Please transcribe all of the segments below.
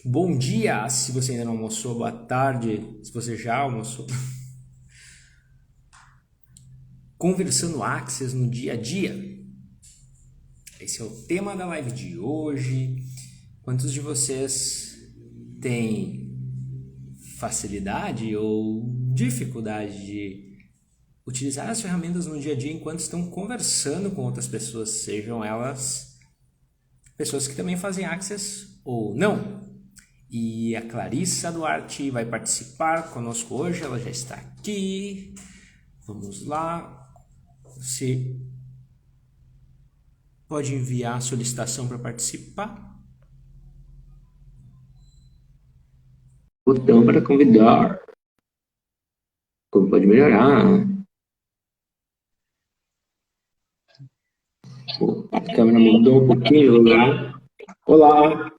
Bom dia, se você ainda não almoçou, boa tarde, se você já almoçou. Conversando Axis no dia a dia. Esse é o tema da live de hoje. Quantos de vocês têm facilidade ou dificuldade de utilizar as ferramentas no dia a dia enquanto estão conversando com outras pessoas, sejam elas pessoas que também fazem Access ou não? E a Clarissa Duarte vai participar conosco hoje, ela já está aqui. Vamos lá. Você pode enviar a solicitação para participar. Botão para convidar. Como pode melhorar? A câmera mudou um pouquinho de lugar. Olá!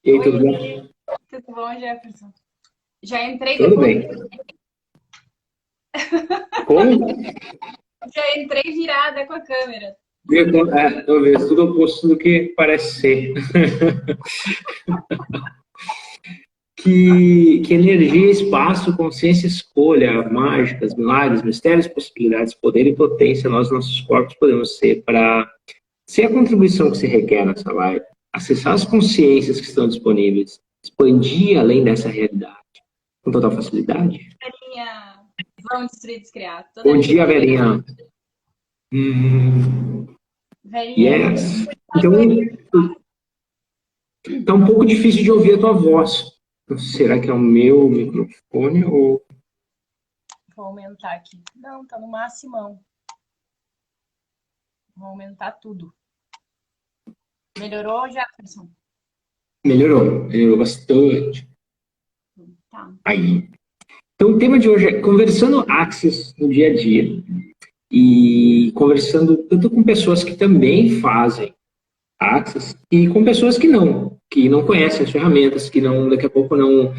E aí, Oi, tudo bem? tudo bom, Jefferson? Já entrei Tudo depois. bem. Como? Já entrei virada com a câmera. Talvez tudo oposto do que parece ser. Que energia, espaço, consciência, escolha, mágicas, milagres, mistérios, possibilidades, poder e potência nós, nossos corpos, podemos ser para ser a contribuição que se requer nessa live, acessar as consciências que estão disponíveis, expandir além dessa realidade, com total facilidade. Velhinha, vão destruir, descriar. Bom dia, velhinha. Velhinha, Yes. Então, tá um pouco difícil de ouvir a tua voz. Será que é o meu microfone ou... vou aumentar aqui. Não, tá no máximo. Vou aumentar tudo. Melhorou, Jefferson? Melhorou bastante. Tá. Aí. Então, o tema de hoje é conversando Axis no dia a dia. E conversando tanto com pessoas que também fazem Axis e com pessoas que não conhecem as ferramentas, que não, daqui a pouco não...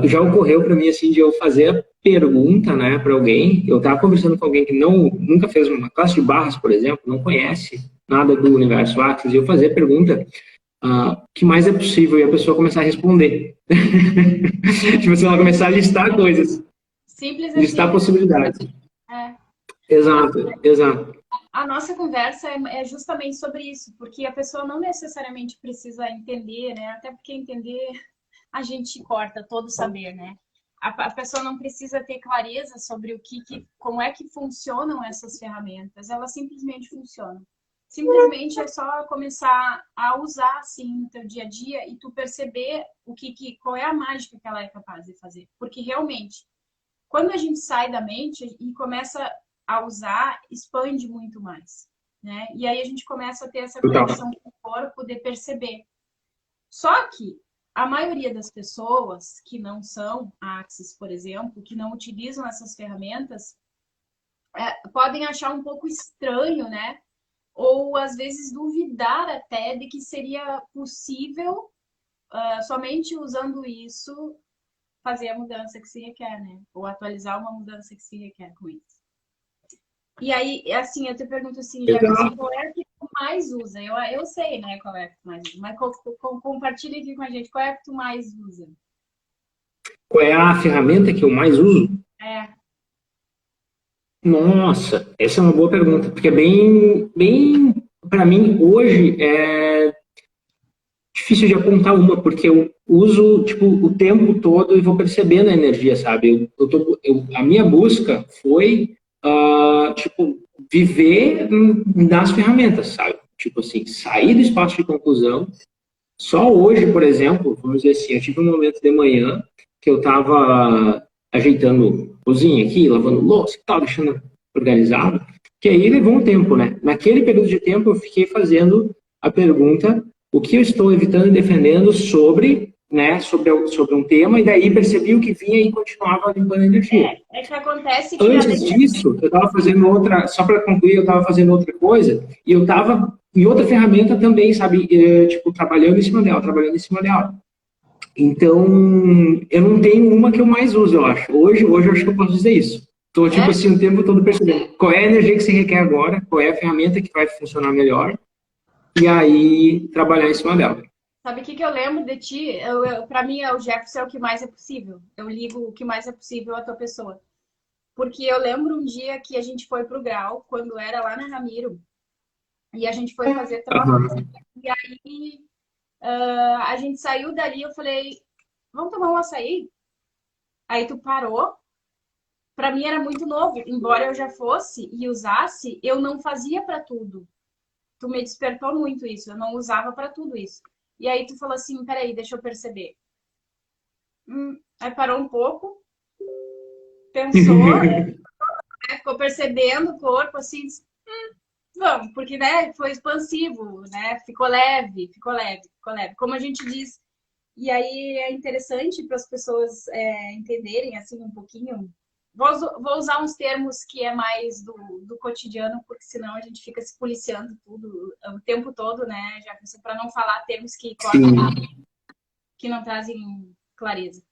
já ocorreu para mim, assim, de eu fazer a pergunta, né, para alguém. Eu estava conversando com alguém que nunca fez uma classe de barras, por exemplo, não conhece nada do universo Axis, e eu fazer a pergunta, o que mais é possível, e a pessoa começar a responder. Tipo assim, ela começar a listar coisas. Simples assim. Listar possibilidades. É. Exato. A nossa conversa é justamente sobre isso, porque a pessoa não necessariamente precisa entender, né? Até porque entender a gente corta todo saber, né? A pessoa não precisa ter clareza sobre como é que funcionam essas ferramentas, elas simplesmente funcionam. Simplesmente é só começar a usar assim no teu dia a dia e tu perceber qual é a mágica que ela é capaz de fazer. Porque realmente, quando a gente sai da mente e começa a usar, expande muito mais, né? E aí a gente começa a ter essa conexão com o corpo de perceber. Só que a maioria das pessoas que não são Axis, por exemplo, que não utilizam essas ferramentas, podem achar um pouco estranho, né? Ou às vezes duvidar até de que seria possível, somente usando isso, fazer a mudança que se requer, né? Ou atualizar uma mudança que se requer com isso. E aí, assim, eu te pergunto assim, Jefferson, qual é a que tu mais usa? Eu sei, né, qual é a que tu mais usa, mas compartilha aqui com a gente, qual é a que tu mais usa? Qual é a ferramenta que eu mais uso? Nossa, essa é uma boa pergunta, porque é bem para mim, hoje, é difícil de apontar uma, porque eu uso, tipo, o tempo todo e vou percebendo a energia, sabe? A minha busca foi, tipo, viver nas ferramentas, sabe? Tipo assim, sair do espaço de conclusão. Só hoje, por exemplo, vamos dizer assim, eu tive um momento de manhã que eu estava ajeitando cozinha aqui, lavando louça e tal, deixando organizado, que aí levou um tempo, né? Naquele período de tempo eu fiquei fazendo a pergunta o que eu estou evitando e defendendo sobre, né, sobre um tema, e daí percebi o que vinha e continuava limpando a energia. É que acontece que... Antes disso, eu estava fazendo outra, só para concluir, eu estava fazendo outra coisa, e eu estava em outra ferramenta também, sabe, tipo, trabalhando em cima dela. Então, eu não tenho uma que eu mais uso, eu acho. Hoje eu acho que eu posso dizer isso. Estou, tipo assim, o tempo todo percebendo qual é a energia que se requer agora, qual é a ferramenta que vai funcionar melhor, e aí trabalhar em cima dela. Sabe o que que eu lembro de ti? Para mim, o Jefferson é o que mais é possível. Eu ligo o que mais é possível à tua pessoa. Porque eu lembro um dia que a gente foi pro Grau, quando era lá na Ramiro, e a gente foi fazer troca. Aham. E aí a gente saiu dali, eu falei, vamos tomar um açaí? Aí tu parou. Para mim era muito novo, embora eu já fosse e usasse, eu não fazia para tudo. Tu me despertou muito isso, eu não usava para tudo isso. E aí tu falou assim, peraí, deixa eu perceber. Aí parou um pouco, pensou, né, ficou percebendo o corpo, assim, disse, vamos, porque, né, foi expansivo, né, ficou leve, ficou leve. Como a gente diz, e aí é interessante para as pessoas entenderem, assim, um pouquinho. Vou usar uns termos que é mais do cotidiano, porque senão a gente fica se policiando tudo o tempo todo, né, já para não falar termos que cortam, Sim. que não trazem clareza.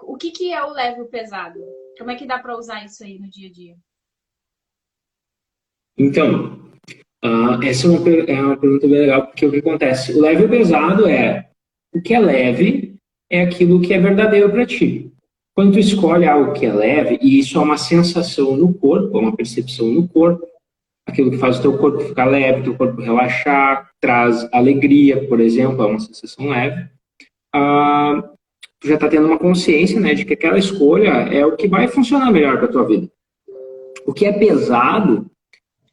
O que que é o leve e o pesado? Como é que dá para usar isso aí no dia a dia? Então, essa é uma pergunta bem legal, porque o que acontece? O leve e o pesado o que é leve é aquilo que é verdadeiro para ti. Quando tu escolhe algo que é leve, e isso é uma sensação no corpo, é uma percepção no corpo, aquilo que faz o teu corpo ficar leve, teu corpo relaxar, traz alegria, por exemplo, é uma sensação leve. Ah, tu já está tendo uma consciência, né, de que aquela escolha é o que vai funcionar melhor para tua vida. O que é pesado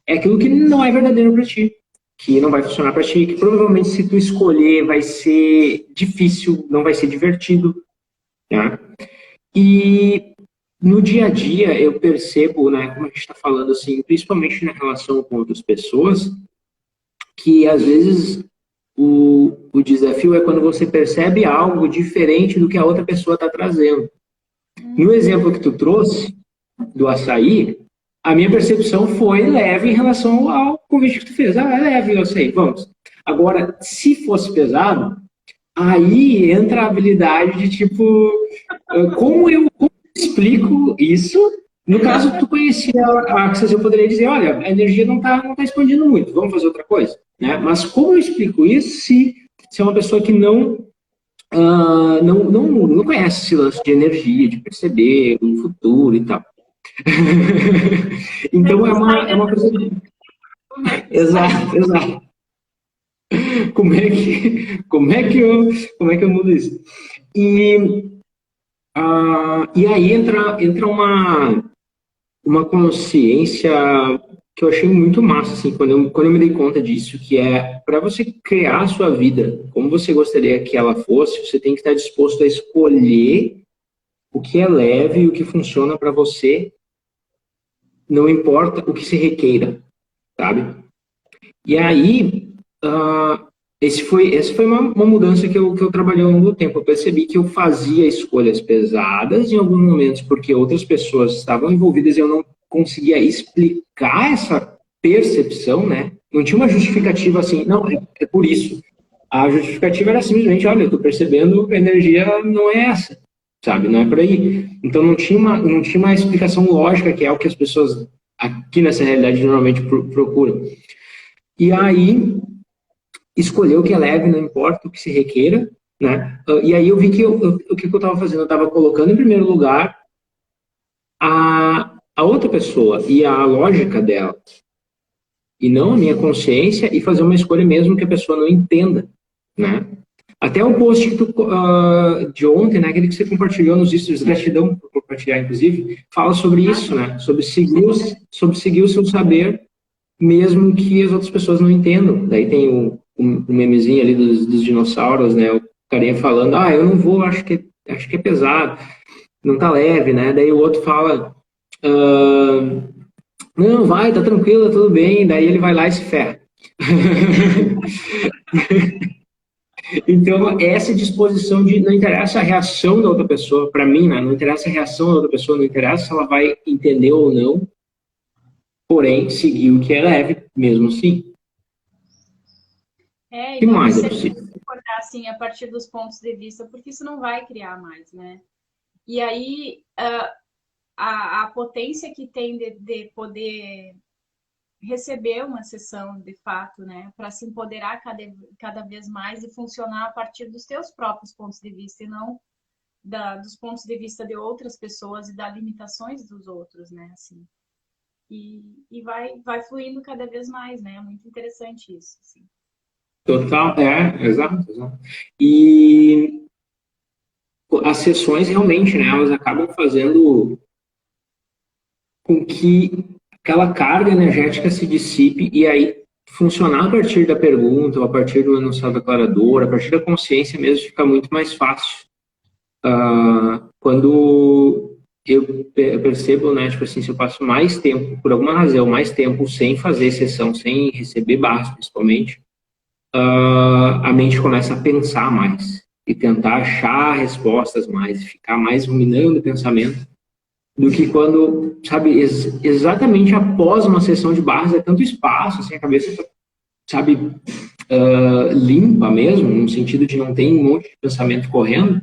é aquilo que não é verdadeiro para ti, que não vai funcionar para ti, que provavelmente se tu escolher vai ser difícil, não vai ser divertido, né? E no dia a dia eu percebo, né, como a gente está falando assim, principalmente na relação com outras pessoas, que às vezes o desafio é quando você percebe algo diferente do que a outra pessoa está trazendo. No exemplo que tu trouxe, do açaí, a minha percepção foi leve em relação ao convite que tu fez. Ah, é leve o açaí, vamos. Agora, se fosse pesado, aí entra a habilidade de tipo, como eu explico isso? No caso, tu conhecia a Axis, eu poderia dizer, olha, a energia não tá expandindo muito, vamos fazer outra coisa, né? Mas como eu explico isso se é uma pessoa que não conhece esse lance de energia, de perceber o futuro e tal. Como é Então que tu sai é uma dessa? coisa. Como é que tu sai? Exato, exato. Como é que eu mudo isso? E, e aí entra uma consciência que eu achei muito massa, assim, quando eu me dei conta disso, que é para você criar a sua vida como você gostaria que ela fosse, você tem que estar disposto a escolher o que é leve e o que funciona para você, não importa o que se requeira, sabe? E aí, ah, essa foi uma mudança que eu trabalhei ao longo do tempo. Eu percebi que eu fazia escolhas pesadas em alguns momentos, porque outras pessoas estavam envolvidas e eu não conseguia explicar essa percepção, né? Não tinha uma justificativa assim, não, é por isso. A justificativa era simplesmente, olha, eu estou percebendo que a energia não é essa, sabe? Não é por aí. Então não tinha uma explicação lógica, que é o que as pessoas aqui nessa realidade normalmente procuram. E aí, escolher o que é leve, não importa o que se requeira, né? E aí eu vi que o que eu estava fazendo, eu estava colocando em primeiro lugar a outra pessoa e a lógica dela, e não a minha consciência, e fazer uma escolha mesmo que a pessoa não entenda, né? Até o post de ontem, né, aquele que você compartilhou nos stories, gratidão por compartilhar, inclusive, fala sobre isso, né? Sobre seguir o seu saber, mesmo que as outras pessoas não entendam. Daí tem o memezinho ali dos dinossauros, né? O carinha falando, eu não vou, acho que é pesado, não tá leve, né? Daí o outro fala, não, vai, tá tranquilo, tá tudo bem. Daí ele vai lá e se ferra. Então, essa disposição de não interessa a reação da outra pessoa, para mim, né? Não interessa a reação da outra pessoa, não interessa se ela vai entender ou não, porém, seguir o que é leve, mesmo assim. O E que vamos mais é sempre possível? acordar assim a partir dos pontos de vista, porque isso não vai criar mais, né? E aí a potência que tem de poder receber uma sessão de fato, né? Para se empoderar cada vez mais e funcionar a partir dos teus próprios pontos de vista e não dos pontos de vista de outras pessoas e das limitações dos outros, né? Assim. E vai fluindo cada vez mais, né? É muito interessante isso, assim. Total, exato, exato. E as sessões realmente, né, elas acabam fazendo com que aquela carga energética se dissipe e aí funcionar a partir da pergunta, ou a partir do enunciado declarador, a partir da consciência mesmo, fica muito mais fácil. Quando eu percebo, né, tipo assim, se eu passo mais tempo, por alguma razão, mais tempo sem fazer sessão, sem receber barras, principalmente, a mente começa a pensar mais e tentar achar respostas mais, ficar mais ruminando o pensamento, do que quando, sabe, exatamente após uma sessão de barras, é tanto espaço, assim, a cabeça, sabe, limpa mesmo, no sentido de não ter um monte de pensamento correndo,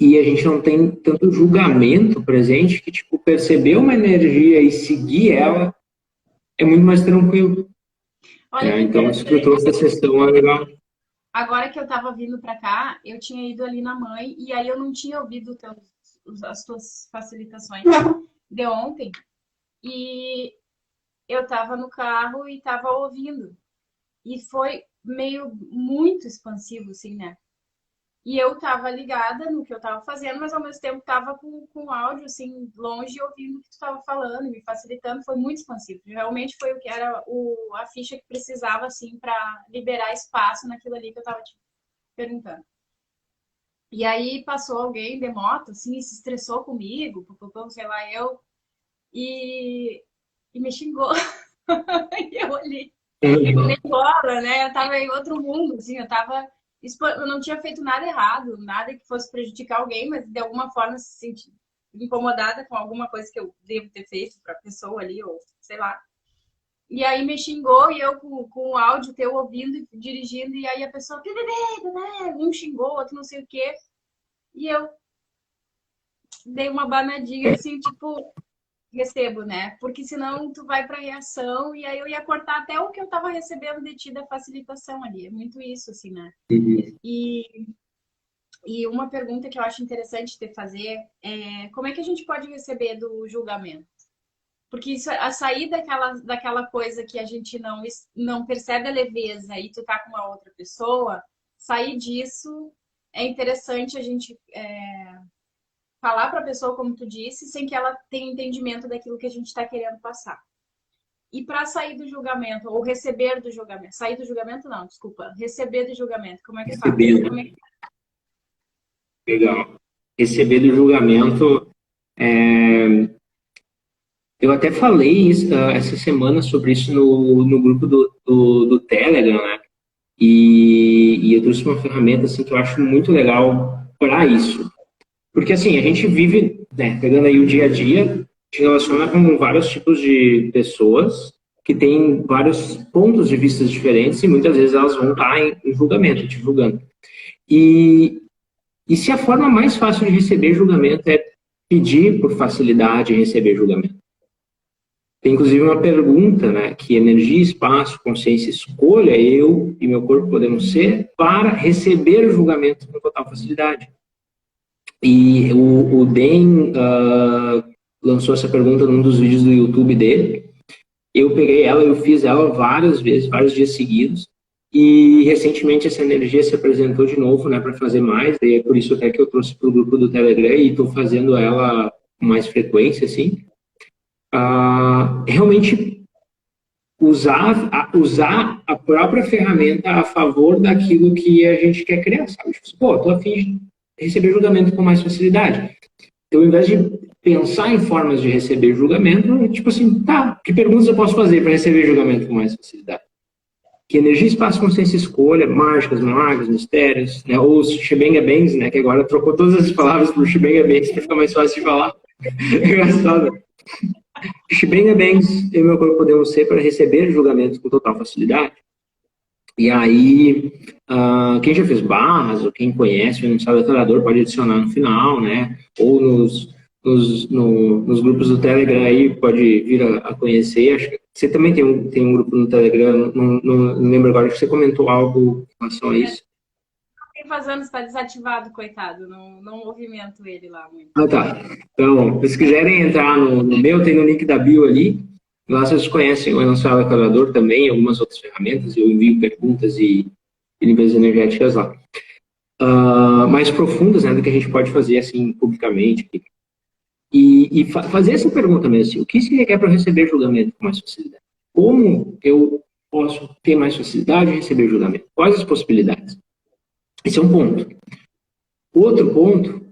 e a gente não tem tanto julgamento presente que, tipo, perceber uma energia e seguir ela é muito mais tranquilo. Olha, Então, isso que eu trouxe da sessão é legal. Agora que eu tava vindo para cá, eu tinha ido ali na mãe e aí eu não tinha ouvido as tuas facilitações de ontem e eu tava no carro e tava ouvindo e foi meio muito expansivo, assim, né? E eu tava ligada no que eu tava fazendo, mas ao mesmo tempo tava com o áudio, assim, longe, ouvindo o que tu tava falando, me facilitando. Foi muito expansivo. Realmente foi o que era a ficha que precisava, assim, para liberar espaço naquilo ali que eu tava te perguntando. E aí passou alguém de moto, assim, e se estressou comigo, sei lá, e me xingou. E eu olhei, nem bola, né? Eu tava em outro mundo, assim, eu não tinha feito nada errado, nada que fosse prejudicar alguém, mas de alguma forma se senti incomodada com alguma coisa que eu devo ter feito para a pessoa ali, ou sei lá. E aí me xingou e eu com o áudio teu ouvindo e dirigindo, e aí a pessoa, um xingou, outro não sei o quê. E eu dei uma banadinha assim, tipo, recebo, né? Porque senão tu vai para reação e aí eu ia cortar até o que eu tava recebendo de ti da facilitação ali. É muito isso, assim, né? E uma pergunta que eu acho interessante de fazer é como é que a gente pode receber do julgamento? Porque isso, a sair daquela coisa que a gente não percebe a leveza e tu tá com uma outra pessoa, sair disso é interessante a gente falar para a pessoa, como tu disse, sem que ela tenha entendimento daquilo que a gente está querendo passar. E para sair do julgamento, ou receber do julgamento, sair do julgamento não, desculpa, receber do julgamento, como é que faz? Como é que... Legal. Receber do julgamento, eu até falei isso, essa semana sobre isso no grupo do Telegram, né? E eu trouxe uma ferramenta assim, que eu acho muito legal para isso. Porque assim, a gente vive, né, pegando aí o dia a dia, se relaciona com vários tipos de pessoas que têm vários pontos de vista diferentes e muitas vezes elas vão estar em julgamento, te julgando. E se a forma mais fácil de receber julgamento é pedir por facilidade em receber julgamento. Tem inclusive uma pergunta, né, que energia, espaço, consciência, escolha, eu e meu corpo podemos ser para receber o julgamento com total facilidade. E o Dan lançou essa pergunta num dos vídeos do YouTube dele. Eu peguei ela, eu fiz ela várias vezes, vários dias seguidos. E recentemente essa energia se apresentou de novo, né, para fazer mais. E é por isso até que eu trouxe para o grupo do Telegram e estou fazendo ela com mais frequência, assim. Realmente usar a própria ferramenta a favor daquilo que a gente quer criar, sabe? Tipo, pô, estou a fim de receber julgamento com mais facilidade. Então, ao invés de pensar em formas de receber julgamento, tipo assim, tá, que perguntas eu posso fazer para receber julgamento com mais facilidade? Que energia, espaço, consciência, escolha, mágicas, milagres, mistérios, né? Ou os Shibenga Bangs, né? Que agora trocou todas as palavras por Shibenga Bangs para ficar mais fácil de falar. Engraçado. Shibenga Bangs, eu e meu corpo podemos ser para receber julgamentos com total facilidade. E aí, quem já fez barras, ou quem conhece o enunciado declarador pode adicionar no final, né? Ou nos grupos do Telegram aí, pode vir a conhecer. Acho que você também tem um grupo no Telegram, não lembro agora, acho que você comentou algo em relação a isso. Tem faz anos está desativado, coitado. Não movimento ele lá muito. Ah, tá. Então, se quiserem entrar no meu, tem no link da bio ali. Lá vocês conhecem o Enosfera Calculador também, algumas outras ferramentas. Eu envio perguntas e limpezas energéticas lá. Mais profundas, né, do que a gente pode fazer assim publicamente. E fazer essa pergunta mesmo, assim, o que se requer para receber julgamento com mais facilidade? Como eu posso ter mais facilidade de receber julgamento? Quais as possibilidades? Esse é um ponto. Outro ponto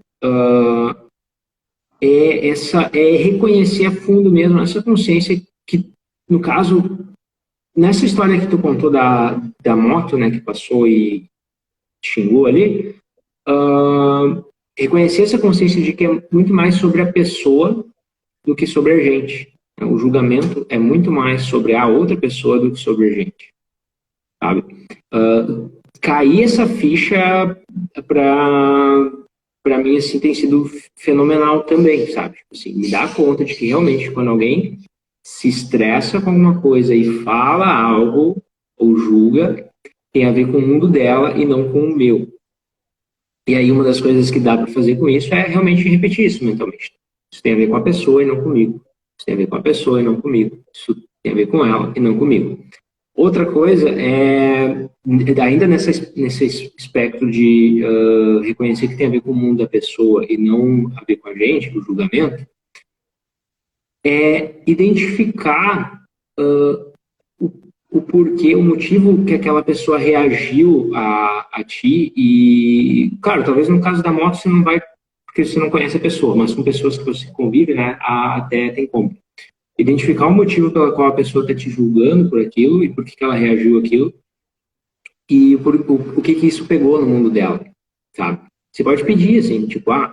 é reconhecer a fundo mesmo essa consciência que, no caso, nessa história que tu contou da moto, né, que passou e xingou ali, reconhecer essa consciência de que é muito mais sobre a pessoa do que sobre a gente. O julgamento é muito mais sobre a outra pessoa do que sobre a gente, sabe? Cair essa ficha para mim assim tem sido fenomenal também, sabe? Assim, me dá conta de que realmente quando alguém se estressa com alguma coisa e fala algo ou julga, tem a ver com o mundo dela e não com o meu. E aí uma das coisas que dá para fazer com isso é realmente repetir isso mentalmente. Isso tem a ver com a pessoa e não comigo. Isso tem a ver com a pessoa e não comigo. Isso tem a ver com ela e não comigo. Outra coisa é, ainda nesse espectro de reconhecer que tem a ver com o mundo da pessoa e não a ver com a gente, o julgamento, é identificar o porquê, o motivo que aquela pessoa reagiu a ti e, claro, talvez no caso da moto você não vai, porque você não conhece a pessoa, mas com pessoas que você convive, né, até tem como. Identificar o motivo pela qual a pessoa está te julgando por aquilo e por que ela reagiu àquilo e o que isso pegou no mundo dela, sabe? Você pode pedir, assim, tipo, o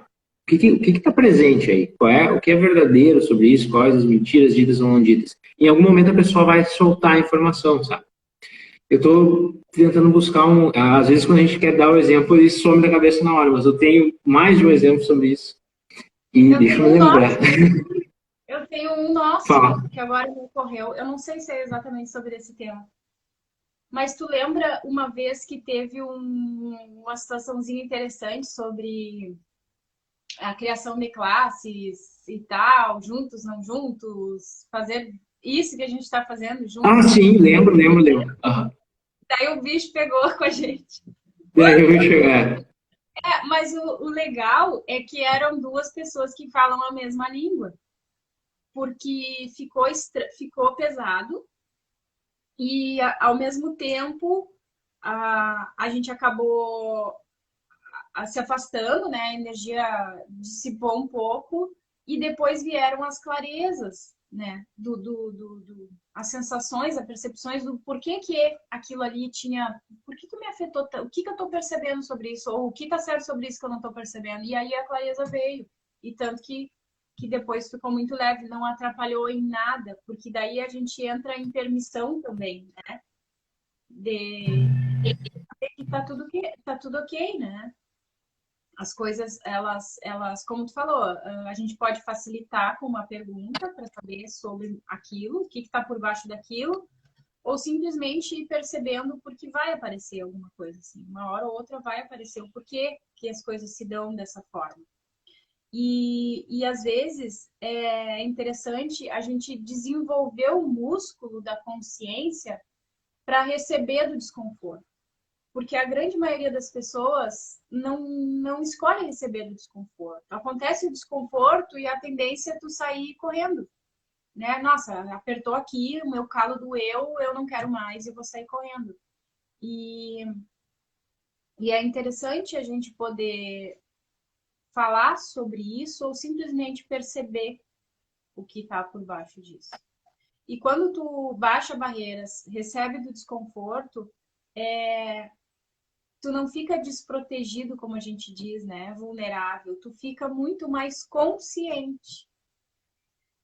que está presente aí? O que é verdadeiro sobre isso? Quais as mentiras ditas ou não ditas? Em algum momento a pessoa vai soltar a informação, sabe? Eu estou tentando buscar às vezes quando a gente quer dar o exemplo, ele some da cabeça na hora, mas eu tenho mais de um exemplo sobre isso. E deixa eu me lembrar. Eu tenho um nosso, Fala. que agora me ocorreu. Eu não sei se é exatamente sobre esse tema. Mas tu lembra uma vez que teve uma situaçãozinha interessante sobre a criação de classes e tal, juntos, não juntos, fazer isso que a gente está fazendo juntos? Sim, lembro. Daí o bicho pegou com a gente. Daí eu vou chegar. Mas o legal é que eram duas pessoas que falam a mesma língua. Porque ficou pesado e, ao mesmo tempo, a gente acabou se afastando, né? A energia dissipou um pouco e depois vieram as clarezas, né? As sensações, as percepções do porquê que aquilo ali tinha... Por que me afetou tanto? O que eu estou percebendo sobre isso? Ou o que está certo sobre isso que eu não estou percebendo? E aí a clareza veio. E tanto que depois ficou muito leve, não atrapalhou em nada, porque daí a gente entra em permissão também, né? De que tá tudo ok, né? As coisas, elas, como tu falou, a gente pode facilitar com uma pergunta para saber sobre aquilo, o que está por baixo daquilo, ou simplesmente ir percebendo porque vai aparecer alguma coisa assim. Uma hora ou outra vai aparecer o porquê que as coisas se dão dessa forma. E às vezes é interessante a gente desenvolver o músculo da consciência para receber do desconforto. Porque a grande maioria das pessoas não escolhe receber do desconforto. Acontece o desconforto e a tendência é tu sair correndo. Né? Nossa, apertou aqui, o meu calo doeu, eu não quero mais e vou sair correndo. E é interessante a gente poder falar sobre isso ou simplesmente perceber o que está por baixo disso. E quando tu baixa barreiras, recebe do desconforto, tu não fica desprotegido, como a gente diz, né? Vulnerável. Tu fica muito mais consciente.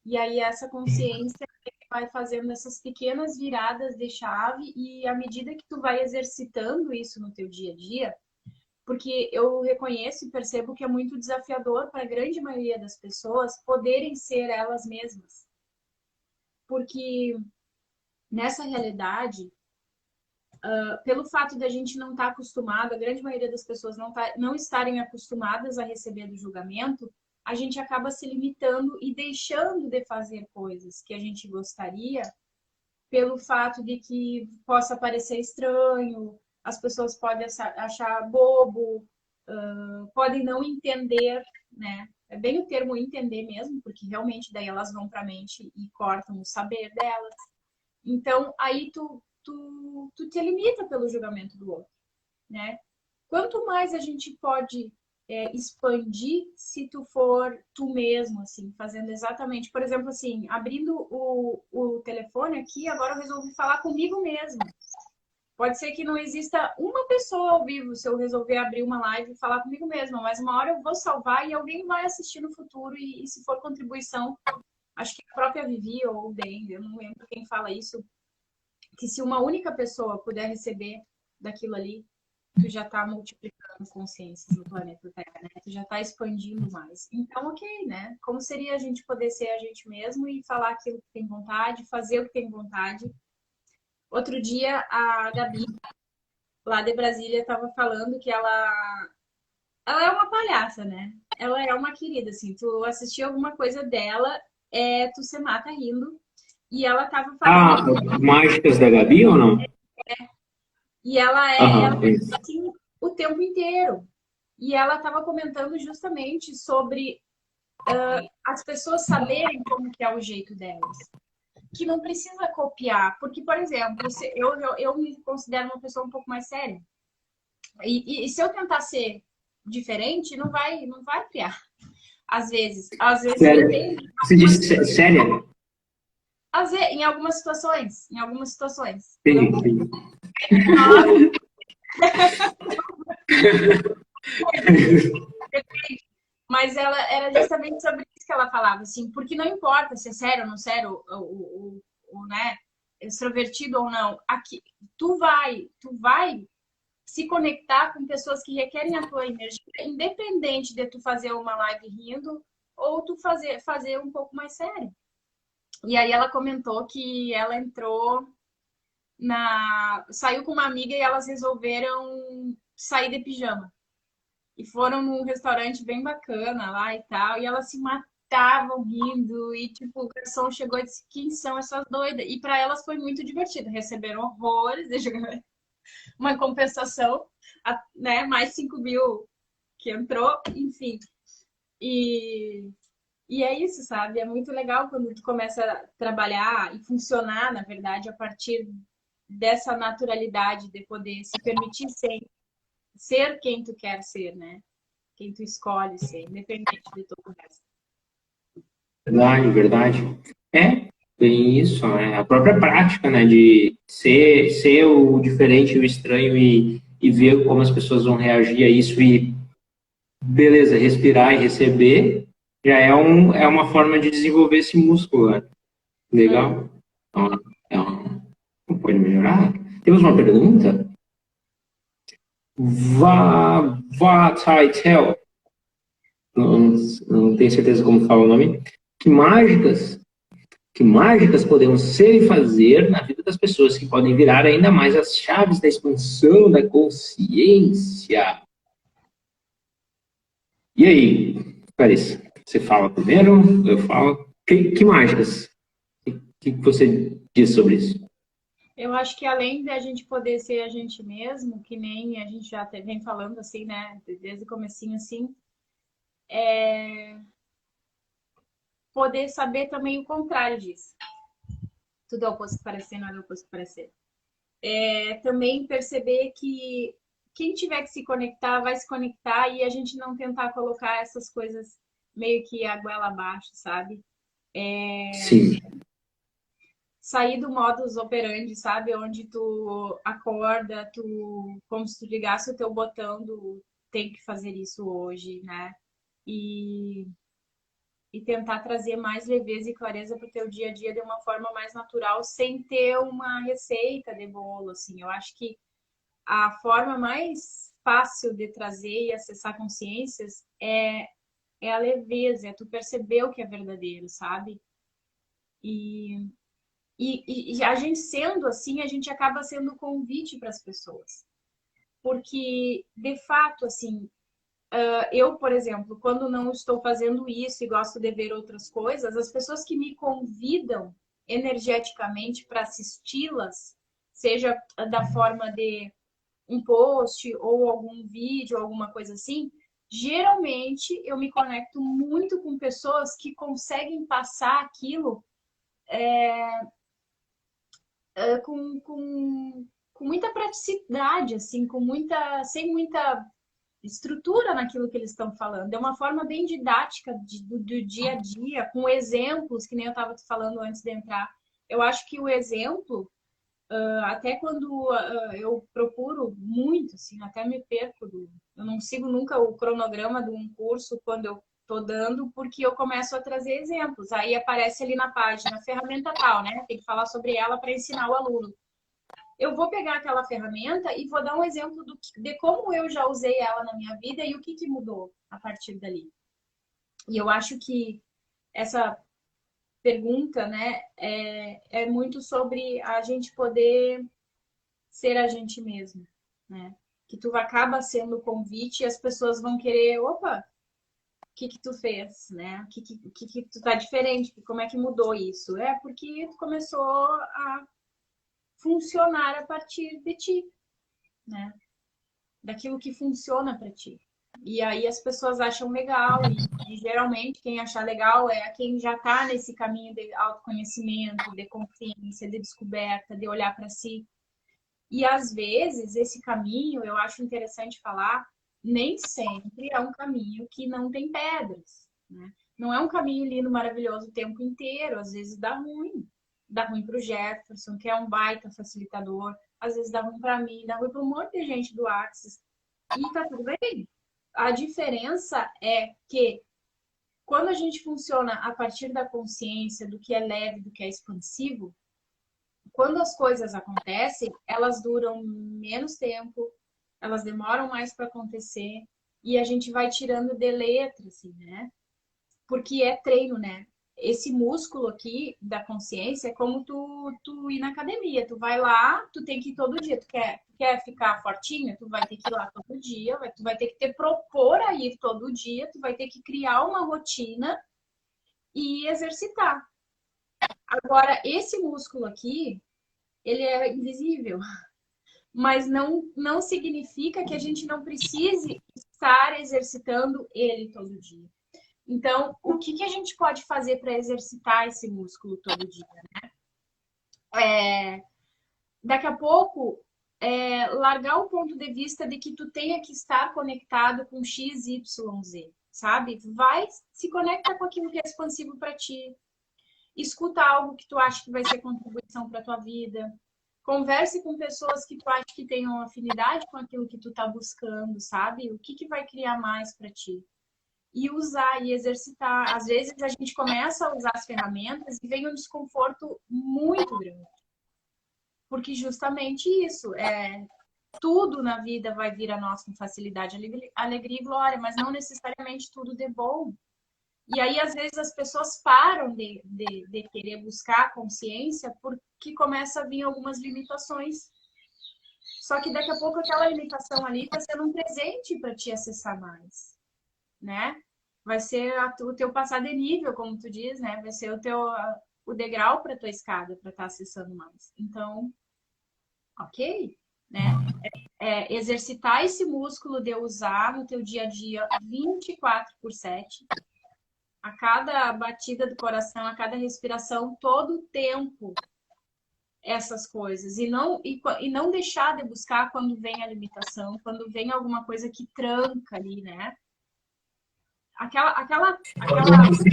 E aí essa consciência vai fazendo essas pequenas viradas de chave e à medida que tu vai exercitando isso no teu dia a dia, porque eu reconheço e percebo que é muito desafiador para a grande maioria das pessoas poderem ser elas mesmas. Porque nessa realidade, pelo fato de a gente não estar acostumado, a grande maioria das pessoas não estarem acostumadas a receber do julgamento, a gente acaba se limitando e deixando de fazer coisas que a gente gostaria pelo fato de que possa parecer estranho, as pessoas podem achar bobo, podem não entender, né? É bem o termo entender mesmo, porque realmente daí elas vão para a mente e cortam o saber delas. Então, aí tu te limita pelo julgamento do outro, né? Quanto mais a gente pode expandir se tu for tu mesmo, assim, fazendo exatamente, por exemplo, assim, abrindo o telefone aqui, agora eu resolvi falar comigo mesma. Pode ser que não exista uma pessoa ao vivo se eu resolver abrir uma live e falar comigo mesma, mas uma hora eu vou salvar e alguém vai assistir no futuro e se for contribuição, acho que a própria Vivi ou o Den, eu não lembro quem fala isso, que se uma única pessoa puder receber daquilo ali, tu já está multiplicando consciências no planeta Terra, né? Tu já está expandindo mais. Então, ok, né? Como seria a gente poder ser a gente mesmo e falar aquilo que tem vontade, fazer o que tem vontade. Outro dia, a Gabi, lá de Brasília, estava falando que ela é uma palhaça, né? Ela é uma querida, assim. Tu assistir alguma coisa dela, tu se mata rindo. E ela estava falando Ah, Mágicas da Gabi ou não? E ela Aham, é assim o tempo inteiro. E ela estava comentando justamente sobre as pessoas saberem como que é o jeito delas. Que não precisa copiar. Porque, por exemplo, eu me considero uma pessoa um pouco mais séria. E se eu tentar ser diferente, não vai criar. Às vezes sério. Você disse séria? em algumas situações, Entendi, entendi. Mas ela era justamente sobre isso que ela falava, assim, porque não importa se é sério ou não sério, né, extrovertido ou não, aqui, tu vai se conectar com pessoas que requerem a tua energia, independente de tu fazer uma live rindo ou tu fazer um pouco mais sério. E aí ela comentou que ela saiu com uma amiga e elas resolveram sair de pijama. E foram num restaurante bem bacana lá e tal, e elas se matavam rindo, e tipo, o garçom chegou e disse, quem são essas doidas? E para elas foi muito divertido, receberam horrores, uma compensação, né, mais 5.000 que entrou, enfim. E, e é isso, sabe? É muito legal quando tu começa a trabalhar e funcionar, na verdade, a partir dessa naturalidade de poder se permitir ser quem tu quer ser, né? Quem tu escolhe ser, independente de todo o resto. Verdade, verdade. É, bem isso, né? A própria prática, né, de ser o diferente, o estranho e ver como as pessoas vão reagir a isso e, beleza, respirar e receber, já é uma forma de desenvolver esse músculo, né? Legal. Então, não pode melhorar. Temos uma pergunta? Vataitel, não, não tenho certeza como fala o nome. Que mágicas que mágicas podemos ser e fazer na vida das pessoas que podem virar ainda mais as chaves da expansão da consciência. E aí, Clarissa, você fala primeiro? Eu falo. Que mágicas? O que você diz sobre isso? Eu acho que além de a gente poder ser a gente mesmo, que nem a gente já vem falando assim, né, desde o comecinho assim, poder saber também o contrário disso. Tudo é oposto que parecer, não é oposto que parecer. Também perceber que quem tiver que se conectar, vai se conectar e a gente não tentar colocar essas coisas meio que a goela abaixo, sabe? Sim, Sair do modus operandi, sabe? Onde tu acorda, como se tu ligasse o teu botão do tem que fazer isso hoje, né? E, e tentar trazer mais leveza e clareza para o teu dia a dia de uma forma mais natural, sem ter uma receita de bolo, assim. Eu acho que a forma mais fácil de trazer e acessar consciências é a leveza, é tu perceber o que é verdadeiro, sabe? E a gente sendo assim, a gente acaba sendo convite para as pessoas. Porque, de fato, assim, eu, por exemplo, quando não estou fazendo isso e gosto de ver outras coisas, as pessoas que me convidam energeticamente para assisti-las, seja da forma de um post ou algum vídeo, alguma coisa assim, geralmente eu me conecto muito com pessoas que conseguem passar aquilo com muita praticidade, assim, sem muita estrutura naquilo que eles estão falando. É uma forma bem didática do dia a dia, com exemplos, que nem eu estava falando antes de entrar. Eu acho que o exemplo, até quando eu procuro muito, assim, até me perco, eu não sigo nunca o cronograma de um curso quando eu estou dando, porque eu começo a trazer exemplos. Aí aparece ali na página, ferramenta tal, né? Tem que falar sobre ela para ensinar o aluno. Eu vou pegar aquela ferramenta e vou dar um exemplo de como eu já usei ela na minha vida e o que mudou a partir dali. E eu acho que essa pergunta, né, é muito sobre a gente poder ser a gente mesmo, né? Que tu acaba sendo o convite e as pessoas vão querer, opa, o que tu fez, né? O que tu tá diferente, como é que mudou isso? É porque tu começou a funcionar a partir de ti, né? Daquilo que funciona para ti. E aí as pessoas acham legal e geralmente quem achar legal é quem já está nesse caminho de autoconhecimento, de consciência, de descoberta, de olhar para si. E às vezes esse caminho, eu acho interessante falar, nem sempre é um caminho que não tem pedras, né? Não é um caminho lindo, maravilhoso o tempo inteiro, às vezes dá ruim. Dá ruim para o Jefferson, que é um baita facilitador. Às vezes dá ruim para mim, dá ruim para um monte de gente do Axis. E tá tudo bem. A diferença é que quando a gente funciona a partir da consciência do que é leve, do que é expansivo, quando as coisas acontecem, elas duram menos tempo, elas demoram mais para acontecer e a gente vai tirando de letra, assim, né? Porque é treino, né? Esse músculo aqui da consciência é como tu ir na academia. Tu vai lá, tu tem que ir todo dia. Tu quer ficar fortinho? Tu vai ter que ir lá todo dia. Tu vai ter que te propor a ir todo dia. Tu vai ter que criar uma rotina e exercitar. Agora, esse músculo aqui, ele é invisível. Mas não significa que a gente não precise estar exercitando ele todo dia. Então, o que a gente pode fazer para exercitar esse músculo todo dia, né? Daqui a pouco, largar o ponto de vista de que tu tenha que estar conectado com X, Y, Z, sabe? Vai, se conecta com aquilo que é expansivo para ti. Escuta algo que tu acha que vai ser contribuição para tua vida. Converse com pessoas que tu acha que tenham afinidade com aquilo que tu tá buscando, sabe? O que vai criar mais para ti. E usar e exercitar. Às vezes a gente começa a usar as ferramentas e vem um desconforto muito grande. Porque justamente isso, tudo na vida vai vir a nós com facilidade, alegria e glória, mas não necessariamente tudo de bom. E aí, às vezes, as pessoas param de querer buscar a consciência porque começa a vir algumas limitações. Só que daqui a pouco aquela limitação ali está sendo um presente para te acessar mais. Né? Vai ser o teu passar de nível, como tu diz, né? Vai ser o degrau para tua escada para estar acessando mais. Então, ok, né? Exercitar esse músculo de usar no teu dia a dia 24/7, a cada batida do coração, a cada respiração, todo o tempo, essas coisas. E não deixar de buscar quando vem a limitação, quando vem alguma coisa que tranca ali, né?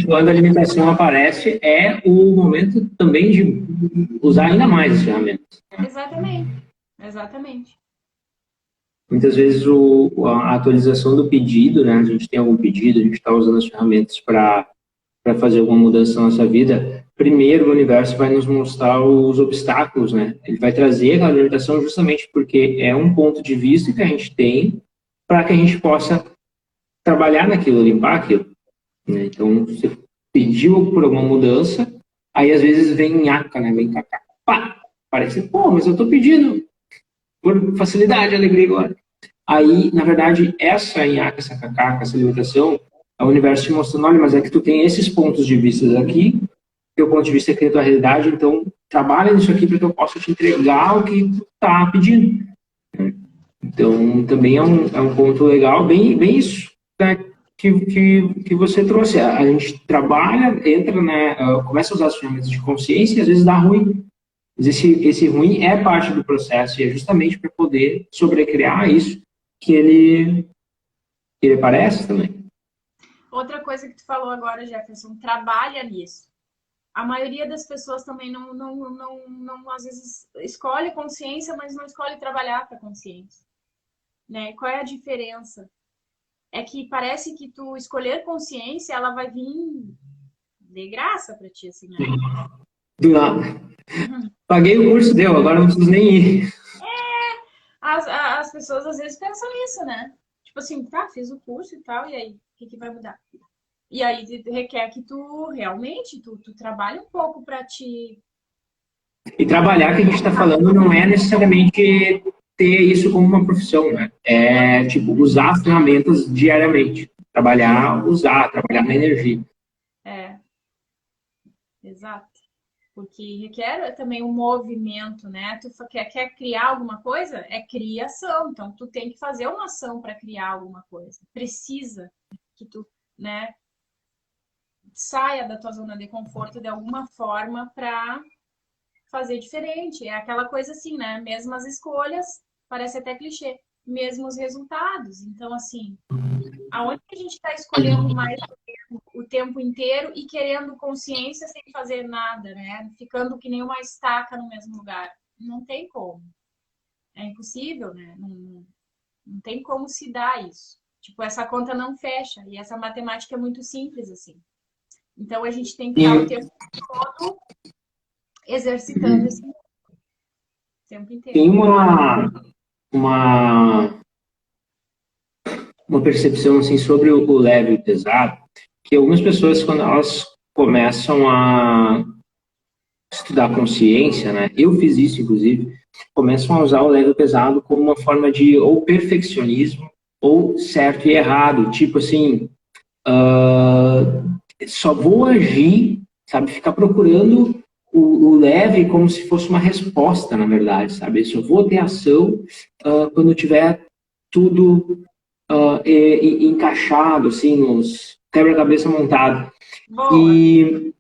Quando a limitação aparece, é o momento também de usar ainda mais as ferramentas. Exatamente. Muitas vezes a atualização do pedido, né? A gente tem algum pedido, a gente está usando as ferramentas para fazer alguma mudança na nossa vida. Primeiro, o universo vai nos mostrar os obstáculos, né? Ele vai trazer aquela limitação justamente porque é um ponto de vista que a gente tem para que a gente possa trabalhar naquilo, limpar aquilo. Né? Então, você pediu por alguma mudança, aí às vezes vem nhaca, né? Vem cacá. Pá! Parece, pô, mas eu estou pedindo por facilidade, alegria agora. Aí, na verdade, essa nhaca, essa cacaca, essa limitação, é o universo te mostrando, olha, mas é que tu tem esses pontos de vista aqui, teu ponto de vista aqui é a tua realidade, então trabalha nisso aqui para que eu possa te entregar o que tu tá pedindo. Então, também é um ponto legal, bem isso, né, que você trouxe. A gente trabalha, entra, né, começa a usar as ferramentas de consciência e às vezes dá ruim. Mas esse ruim é parte do processo e é justamente para poder sobrecriar isso que ele aparece também. Outra coisa que tu falou agora, Jefferson, trabalha nisso. A maioria das pessoas também não às vezes escolhe consciência, mas não escolhe trabalhar para consciência. Né? Qual é a diferença? É que parece que tu escolher consciência, ela vai vir de graça para ti, assim, né? Do nada. Paguei o curso, deu, agora não preciso nem ir. As pessoas às vezes pensam isso, né? Tipo assim, tá, fiz o curso e tal, e aí? O que vai mudar? E aí requer que tu realmente, tu trabalhe um pouco para te... E trabalhar, que a gente está falando, não é necessariamente ter isso como uma profissão, né? É, tipo, usar as ferramentas diariamente. Trabalhar na energia. É, exato. Porque requer também um movimento, né? Tu quer criar alguma coisa? É criação. Então, tu tem que fazer uma ação para criar alguma coisa. Precisa que tu, né, saia da tua zona de conforto de alguma forma para fazer diferente. É aquela coisa assim, né? Mesmas escolhas, parece até clichê, mesmos resultados. Então, assim, aonde que a gente está escolhendo mais o tempo inteiro e querendo consciência sem fazer nada, né? Ficando que nem uma estaca no mesmo lugar. Não tem como. É impossível, né? Não tem como se dar isso. Tipo, essa conta não fecha. E essa matemática é muito simples, assim. Então, a gente tem que estar o tempo todo exercitando esse tempo inteiro. Tem uma percepção assim, sobre o leve e o pesado, que algumas pessoas, quando elas começam a estudar consciência, né? Eu fiz isso, inclusive, começam a usar o leve e o pesado como uma forma de ou perfeccionismo ou certo e errado. Tipo assim, só vou agir, sabe? Ficar procurando o leve como se fosse uma resposta, na verdade, sabe? Só vou ter ação quando tiver tudo encaixado, assim, nos quebra-cabeça montado. E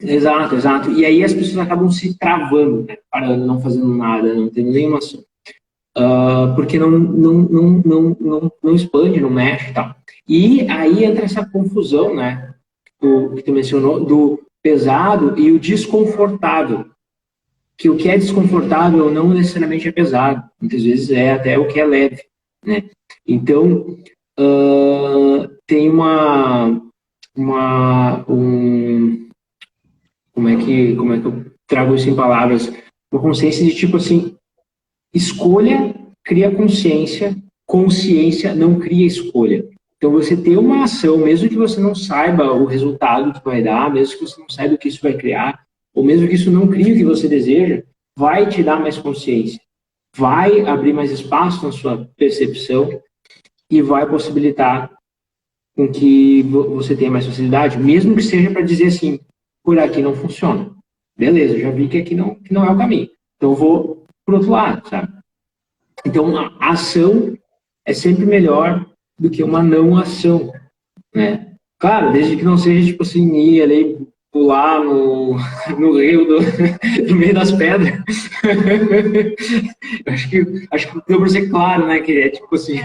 exato. E aí as pessoas acabam se travando, né? Parando, não fazendo nada, não tendo nenhuma ação. Porque não expande, não mexe e tal. E aí entra essa confusão, né? Que tu mencionou, do pesado e o desconfortável. Que o que é desconfortável não necessariamente é pesado. Muitas vezes é até o que é leve, né? Então, tem como é que eu trago isso em palavras? Uma consciência de tipo assim, escolha cria consciência, consciência não cria escolha. Então, você ter uma ação, mesmo que você não saiba o resultado que vai dar, mesmo que você não saiba o que isso vai criar, ou mesmo que isso não crie o que você deseja, vai te dar mais consciência, vai abrir mais espaço na sua percepção e vai possibilitar com que você tenha mais facilidade, mesmo que seja para dizer assim, por aqui não funciona. Beleza, já vi que aqui não é o caminho. Então, eu vou para o outro lado, sabe? Então, a ação é sempre melhor do que uma não ação, né? Claro, desde que não seja, tipo assim, ir ali, pular no rio no meio das pedras. acho que deu para ser claro, né? Que é tipo assim...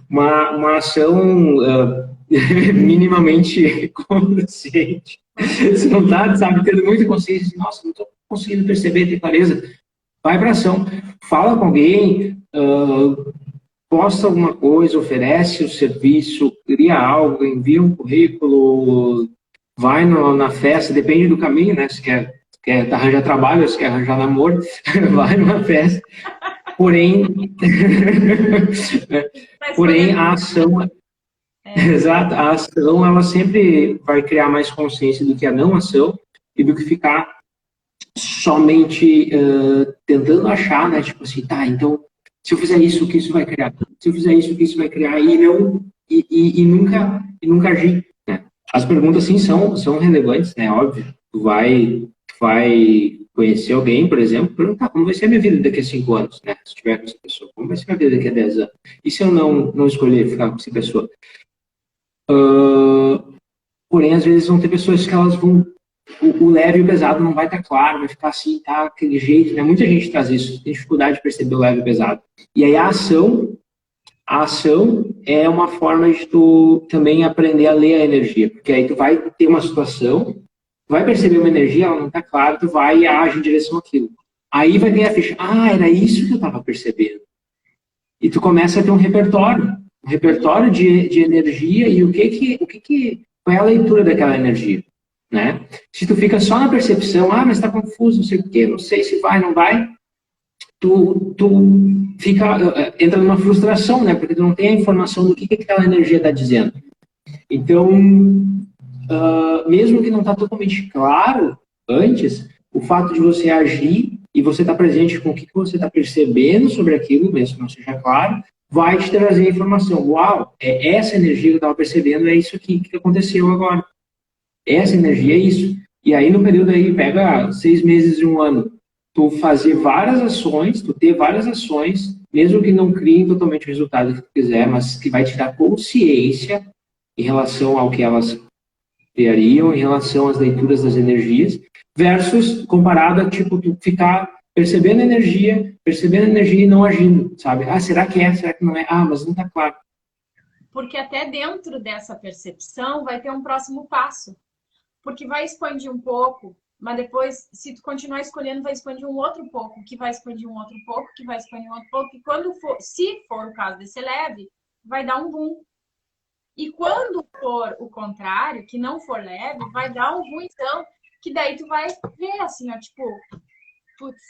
uma ação minimamente consciente. Se não está, sabe, tendo muita consciência, nossa, não estou conseguindo perceber, ter clareza, vai para ação, fala com alguém, posta alguma coisa, oferece o serviço, cria algo, envia um currículo, vai na festa, depende do caminho, né? Se quer arranjar trabalho, se quer arranjar namoro, vai numa festa. Porém, Tá porém escolhendo. a ação, exato, a ação ela sempre vai criar mais consciência do que a não ação e do que ficar somente tentando achar, né? Tipo assim, tá, então, se eu fizer isso, o que isso vai criar? Se eu fizer isso, o que isso vai criar? E não, e nunca agir, né? As perguntas, sim, são relevantes, né? Óbvio. Tu vai conhecer alguém, por exemplo, perguntar como vai ser a minha vida daqui a 5 anos, né? Se estiver com essa pessoa, como vai ser a minha vida daqui a 10 anos? E se eu não escolher ficar com essa pessoa? Porém, às vezes vão ter pessoas que elas vão o leve e o pesado não vai estar claro, vai ficar assim, tá, aquele jeito, né? Muita gente traz isso, tem dificuldade de perceber o leve e o pesado. E aí a ação é uma forma de tu também aprender a ler a energia, porque aí tu vai ter uma situação, tu vai perceber uma energia, ela não está clara, tu vai e age em direção àquilo. Aí vai ter a ficha, era isso que eu estava percebendo. E tu começa a ter um repertório de energia e qual é a leitura daquela energia, né? Se tu fica só na percepção, mas está confuso, não sei o quê, não sei se vai, não vai, tu entra numa frustração, né? Porque tu não tem a informação do que aquela energia está dizendo. Então, mesmo que não está totalmente claro antes, o fato de você agir e você estar presente com o que você está percebendo sobre aquilo, mesmo que não seja claro, vai te trazer a informação. Uau, é essa energia que eu estava percebendo, é isso aqui que aconteceu agora. Essa energia é isso. E aí, no período aí, pega 6 meses e 1 ano, tu fazer várias ações, tu ter várias ações, mesmo que não criem totalmente o resultado que tu quiser, mas que vai te dar consciência em relação ao que elas criariam, em relação às leituras das energias, versus comparado a, tipo, tu ficar percebendo a energia e não agindo, sabe? Será que é? Será que não é? Mas não tá claro. Porque até dentro dessa percepção vai ter um próximo passo. Porque vai expandir um pouco, mas depois, se tu continuar escolhendo, vai expandir um outro pouco, que vai expandir um outro pouco, que vai expandir um outro pouco, e quando for, se for o caso desse leve, vai dar um boom. E quando for o contrário, que não for leve, vai dar um ruizão, que daí tu vai ver assim, ó, tipo, putz.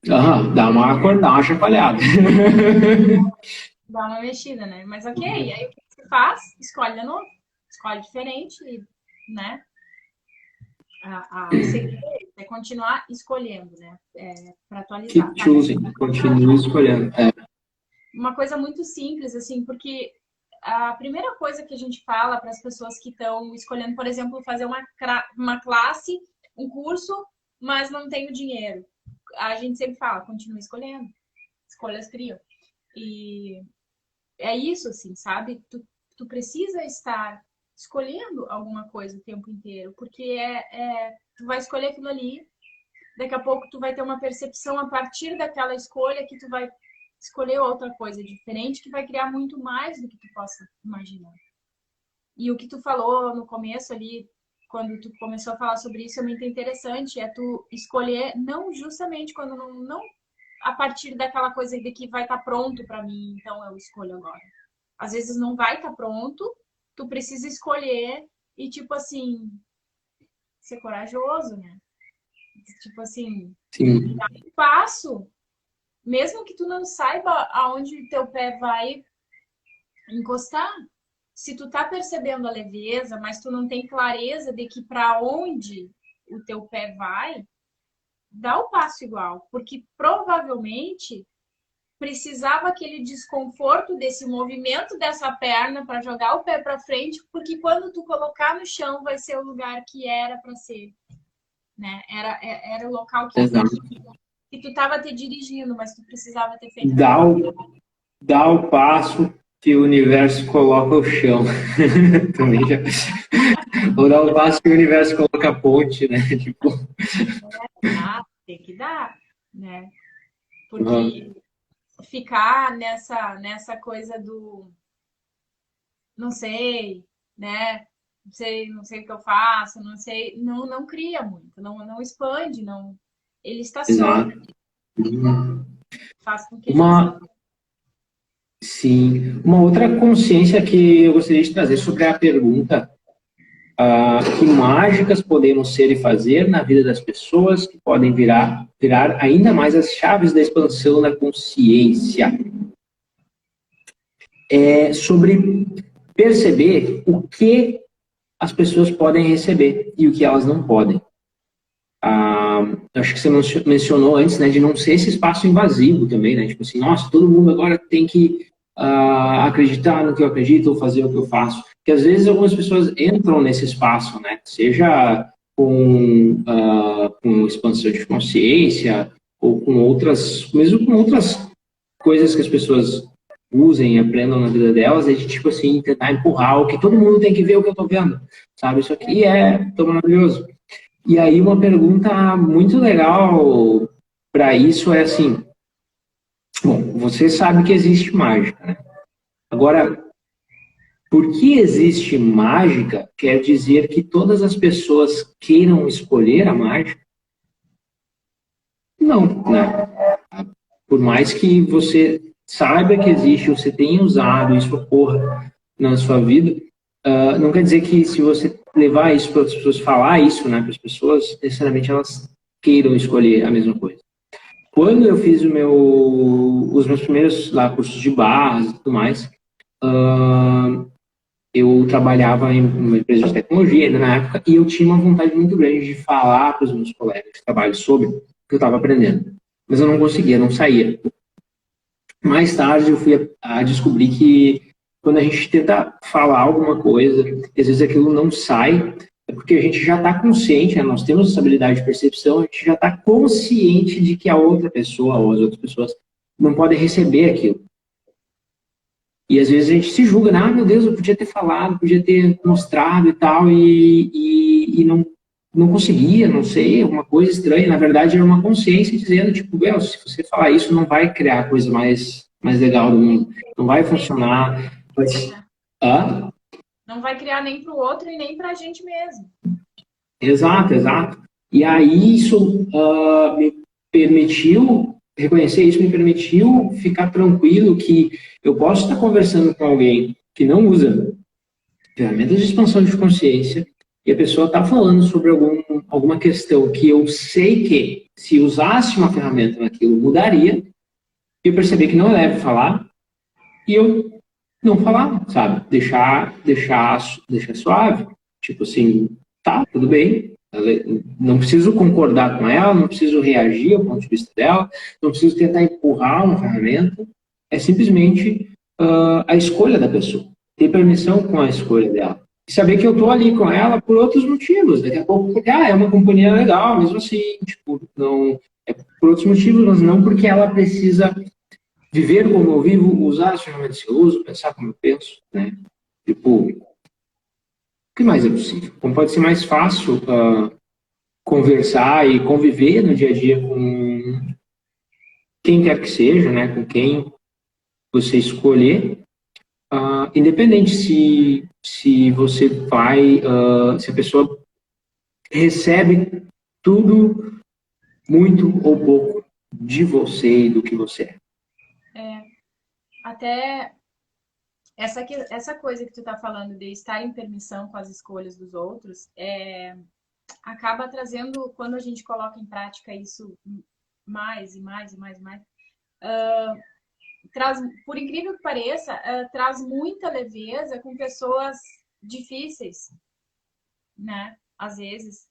Dá uma acordada, uma chacoalhada. Dá uma mexida, né? Mas ok, aí o que você faz? Escolhe de novo, escolhe diferente, né? O segredo é continuar escolhendo, né? Para atualizar. Keep choosing, continue escolhendo. Uma coisa muito simples, assim, porque a primeira coisa que a gente fala para as pessoas que estão escolhendo, por exemplo, fazer uma classe, um curso, mas não tem o dinheiro. A gente sempre fala, continue escolhendo. Escolhas criam. E é isso, assim, sabe? Tu precisa estar escolhendo alguma coisa o tempo inteiro, porque tu vai escolher aquilo ali, daqui a pouco tu vai ter uma percepção a partir daquela escolha que tu vai escolher outra coisa diferente que vai criar muito mais do que tu possa imaginar. E o que tu falou no começo ali, quando tu começou a falar sobre isso, é muito interessante, é tu escolher não justamente quando não a partir daquela coisa de que vai estar pronto para mim, então eu escolho agora. Às vezes não vai estar pronto, tu precisa escolher e, tipo assim, ser corajoso, né? Tipo assim, Sim. dar um passo, mesmo que tu não saiba aonde teu pé vai encostar. Se tu tá percebendo a leveza, mas tu não tem clareza de que para onde o teu pé vai, dá o passo igual, porque provavelmente precisava aquele desconforto desse movimento dessa perna para jogar o pé para frente, porque quando tu colocar no chão vai ser o lugar que era para ser, né? Era o local que tu estava te dirigindo, mas tu precisava ter feito. Dá o passo que o universo coloca o chão. Também já. Ou dá o passo que o universo coloca a ponte, né? Tipo. Tem que dar, né? Porque ficar nessa coisa do não sei, né? Não sei o que eu faço, não sei, não cria muito, não expande, não. Ele estaciona, faz com que Sim. Uma outra consciência que eu gostaria de trazer sobre a pergunta que mágicas podemos ser e fazer na vida das pessoas que podem virar ainda mais as chaves da expansão da consciência. É sobre perceber o que as pessoas podem receber e o que elas não podem. Acho que você mencionou antes, né, de não ser esse espaço invasivo também, né? Tipo assim, nossa, todo mundo agora tem que acreditar no que eu acredito ou fazer o que eu faço. Porque às vezes algumas pessoas entram nesse espaço, né? Seja com expansão de consciência ou com outras, mesmo com outras coisas que as pessoas usem e aprendam na vida delas, é de tipo assim, tentar empurrar o que todo mundo tem que ver o que eu tô vendo, sabe? Isso aqui é tão maravilhoso. E aí uma pergunta muito legal para isso é assim, bom, você sabe que existe mágica, né? Agora, por que existe mágica quer dizer que todas as pessoas queiram escolher a mágica? Não, né? Por mais que você saiba que existe, você tenha usado, isso ocorra na sua vida, não quer dizer que se você levar isso para as pessoas, falar isso, né, para as pessoas, necessariamente elas queiram escolher a mesma coisa. Quando eu fiz os meus primeiros lá, cursos de barras e tudo mais, eu trabalhava em uma empresa de tecnologia ainda na época e eu tinha uma vontade muito grande de falar para os meus colegas de trabalho sobre o que eu estava aprendendo. Mas eu não conseguia, não saía. Mais tarde eu fui a descobrir que quando a gente tenta falar alguma coisa, às vezes aquilo não sai, é porque a gente já está consciente, né? Nós temos essa habilidade de percepção, a gente já está consciente de que a outra pessoa ou as outras pessoas não podem receber aquilo. E às vezes a gente se julga, né? Ah, meu Deus, eu podia ter falado, podia ter mostrado e tal, e não conseguia, não sei, alguma coisa estranha. Na verdade, era uma consciência dizendo, tipo, se você falar isso, não vai criar a coisa mais legal do mundo. Não vai funcionar. Não vai criar nem para o outro e nem para a gente mesmo. Exato, exato. E aí isso me permitiu, reconhecer isso me permitiu ficar tranquilo que eu posso estar conversando com alguém que não usa ferramentas de expansão de consciência e a pessoa está falando sobre alguma questão que eu sei que, se usasse uma ferramenta naquilo, mudaria, e eu percebi que não é leve falar, e eu não falar, sabe? Deixar suave. Tipo assim, tá, tudo bem. Não preciso concordar com ela, não preciso reagir ao ponto de vista dela, não preciso tentar empurrar uma ferramenta. É simplesmente a escolha da pessoa. Ter permissão com a escolha dela. E saber que eu estou ali com ela por outros motivos. Daqui a pouco, porque é uma companhia legal, mesmo assim, tipo, não, é por outros motivos, mas não porque ela precisa viver como eu vivo, usar as ferramentas que eu uso, pensar como eu penso, né? Tipo, o que mais é possível? Como pode ser mais fácil conversar e conviver no dia a dia com quem quer que seja, né? Com quem você escolher, independente se você vai, se a pessoa recebe tudo, muito ou pouco de você e do que você é. Até essa coisa que tu tá falando de estar em permissão com as escolhas dos outros, acaba trazendo, quando a gente coloca em prática isso mais e mais, por incrível que pareça, traz muita leveza com pessoas difíceis, né? Às vezes,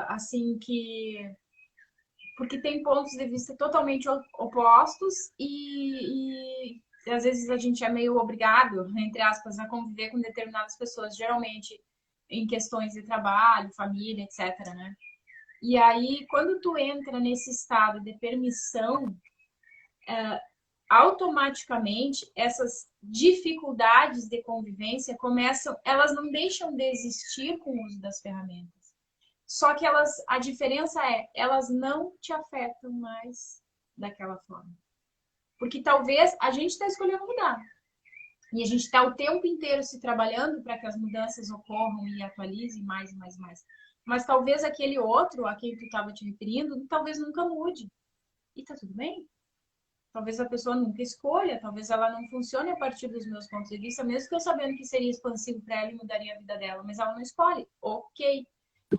assim que... Porque tem pontos de vista totalmente opostos e às vezes a gente é meio obrigado, entre aspas, a conviver com determinadas pessoas, geralmente em questões de trabalho, família, etc, né? E aí, quando tu entra nesse estado de permissão, automaticamente essas dificuldades de convivência começam, elas não deixam de existir com o uso das ferramentas. Só que a diferença elas não te afetam mais daquela forma. Porque talvez a gente está escolhendo mudar. E a gente está o tempo inteiro se trabalhando para que as mudanças ocorram e atualizem mais. Mas talvez aquele outro a quem tu estava te referindo, talvez nunca mude. E tá tudo bem. Talvez a pessoa nunca escolha, talvez ela não funcione a partir dos meus pontos de vista, mesmo que eu sabendo que seria expansivo para ela e mudaria a vida dela, mas ela não escolhe. Ok.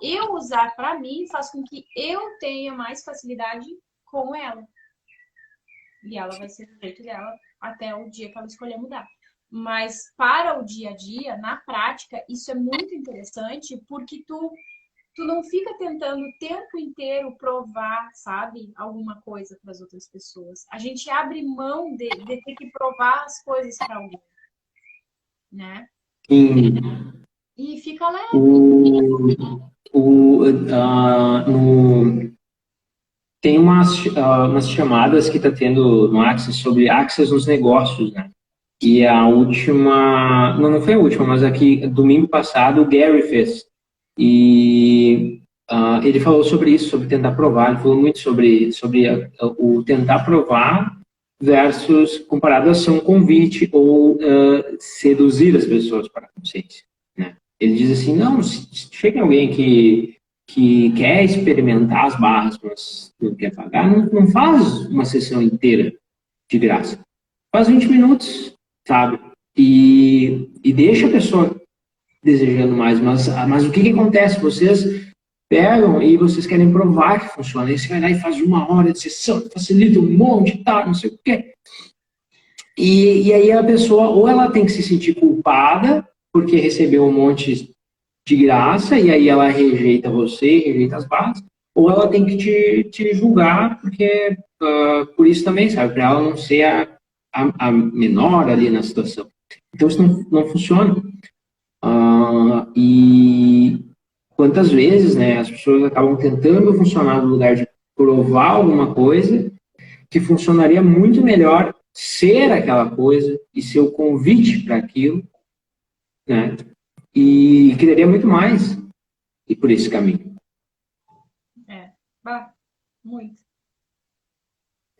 Eu usar para mim faz com que eu tenha mais facilidade com ela. E ela vai ser do jeito dela até o dia que ela escolher mudar. Mas para o dia a dia, na prática, isso é muito interessante porque tu não fica tentando o tempo inteiro provar, sabe, alguma coisa para as outras pessoas. A gente abre mão de ter que provar as coisas para alguém, né? E fica leve. Tem umas chamadas que está tendo no Access sobre Access nos negócios, né? E a última, não foi a última, mas aqui, domingo passado, o Gary fez. E ele falou sobre isso, sobre tentar provar. Ele falou muito sobre o tentar provar versus comparado a ser um convite ou seduzir as pessoas para a consciência, né? Ele diz assim, não, se chega alguém que quer experimentar as barras, mas não quer pagar, não faz uma sessão inteira de graça. Faz 20 minutos, sabe? E deixa a pessoa desejando mais. Mas o que acontece? Vocês pegam e vocês querem provar que funciona. Aí você vai lá e faz 1 hora de sessão, facilita um monte, tá, não sei o quê. E aí a pessoa, ou ela tem que se sentir culpada porque recebeu um monte de graça, e aí ela rejeita você, rejeita as barras, ou ela tem que te julgar, porque por isso também, sabe, para ela não ser a menor ali na situação. Então isso não funciona. E quantas vezes, né, as pessoas acabam tentando funcionar no lugar de provar alguma coisa que funcionaria muito melhor ser aquela coisa e ser o convite para aquilo, né? E quereria muito mais ir por esse caminho. Muito.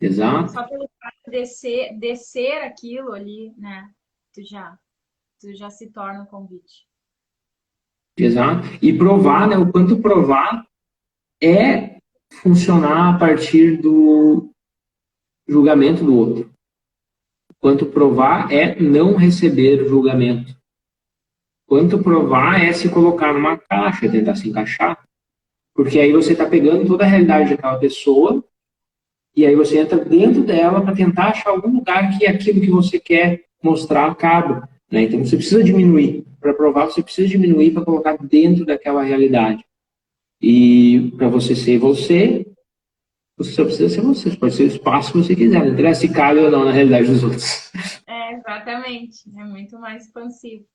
Exato. Só pelo fato de ser aquilo ali, né? Tu já se torna um convite. Exato. E provar, né? O quanto provar é funcionar a partir do julgamento do outro. O quanto provar é não receber julgamento. Quanto provar é se colocar numa caixa, tentar se encaixar. Porque aí você está pegando toda a realidade daquela pessoa e aí você entra dentro dela para tentar achar algum lugar que aquilo que você quer mostrar cabe, né? Então você precisa diminuir. Para provar, você precisa diminuir para colocar dentro daquela realidade. E para você ser você só precisa ser você. Você pode ser o espaço que você quiser. Não interessa se cabe ou não na realidade dos outros. Exatamente. É muito mais expansivo.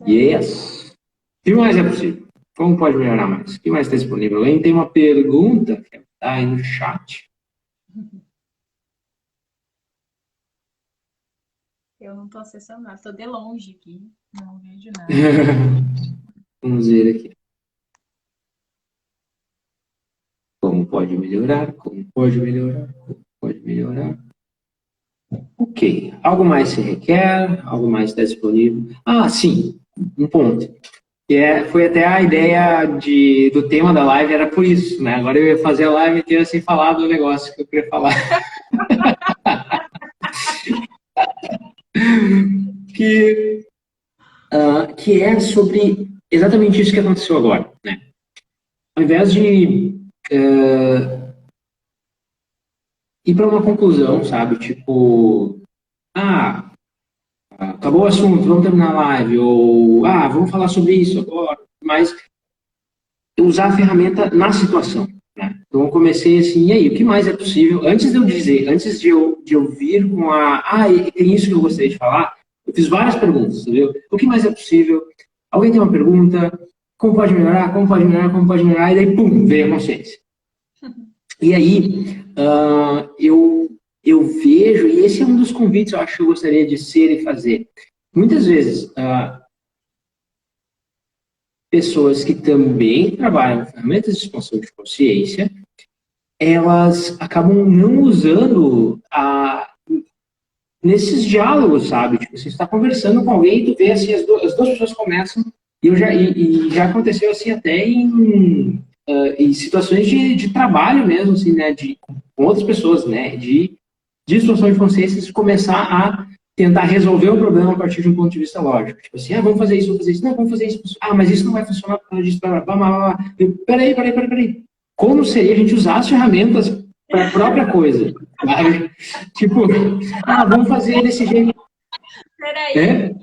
Yes. O que mais é possível? Como pode melhorar mais? O que mais está disponível? Alguém tem uma pergunta que está aí no chat? Eu não estou acessando nada. Estou de longe aqui. Não vejo nada. Vamos ver aqui. Como pode melhorar? Como pode melhorar? Como pode melhorar? Ok. Algo mais se requer? Algo mais está disponível? Sim. Um ponto. Foi até a ideia do tema da live, era por isso, né? Agora eu ia fazer a live inteira sem falar do negócio que eu queria falar. que é sobre exatamente isso que aconteceu agora, né? Ao invés de ir para uma conclusão, sabe? Tipo, acabou o assunto, vamos terminar a live, ou vamos falar sobre isso agora, mas usar a ferramenta na situação, né? Então eu comecei assim, e aí, o que mais é possível? Antes de eu vir com tem isso que eu gostaria de falar, eu fiz várias perguntas, entendeu? O que mais é possível? Alguém tem uma pergunta? Como pode melhorar? Como pode melhorar? Como pode melhorar? E daí, pum, veio a consciência. E aí, eu vejo, e esse é um dos convites eu acho que eu gostaria de ser e fazer. Muitas vezes, pessoas que também trabalham com ferramentas de expansão de consciência, elas acabam não usando nesses diálogos, sabe? Tipo, você está conversando com alguém e tu vê assim, as duas pessoas começam, e já aconteceu assim até em situações de trabalho mesmo, assim, né? com outras pessoas, né, de distorção de consciência, começar a tentar resolver o problema a partir de um ponto de vista lógico. Tipo assim, vamos fazer isso, vamos fazer isso. Não, vamos fazer isso. Mas isso não vai funcionar por causa disso. Peraí. Como seria a gente usar as ferramentas para a própria coisa? Sabe? Tipo, vamos fazer desse jeito. Peraí.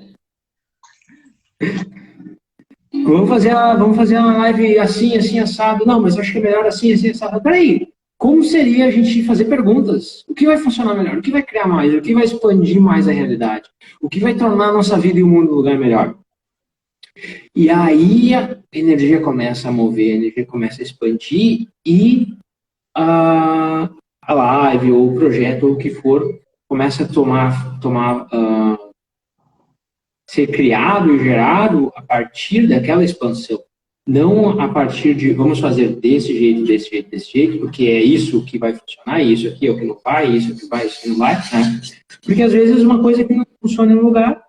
Vamos fazer uma live assim, assado. Não, mas acho que é melhor assim, assado. Peraí. Como seria a gente fazer perguntas? O que vai funcionar melhor? O que vai criar mais? O que vai expandir mais a realidade? O que vai tornar a nossa vida e o mundo um lugar melhor? E aí a energia começa a mover, a energia começa a expandir e a live ou o projeto ou o que for começa a ser criado e gerado a partir daquela expansão. Não a partir de vamos fazer desse jeito, porque é isso que vai funcionar, isso aqui é o que não vai, isso é o que vai, isso não vai, né? Porque às vezes uma coisa que não funciona em um lugar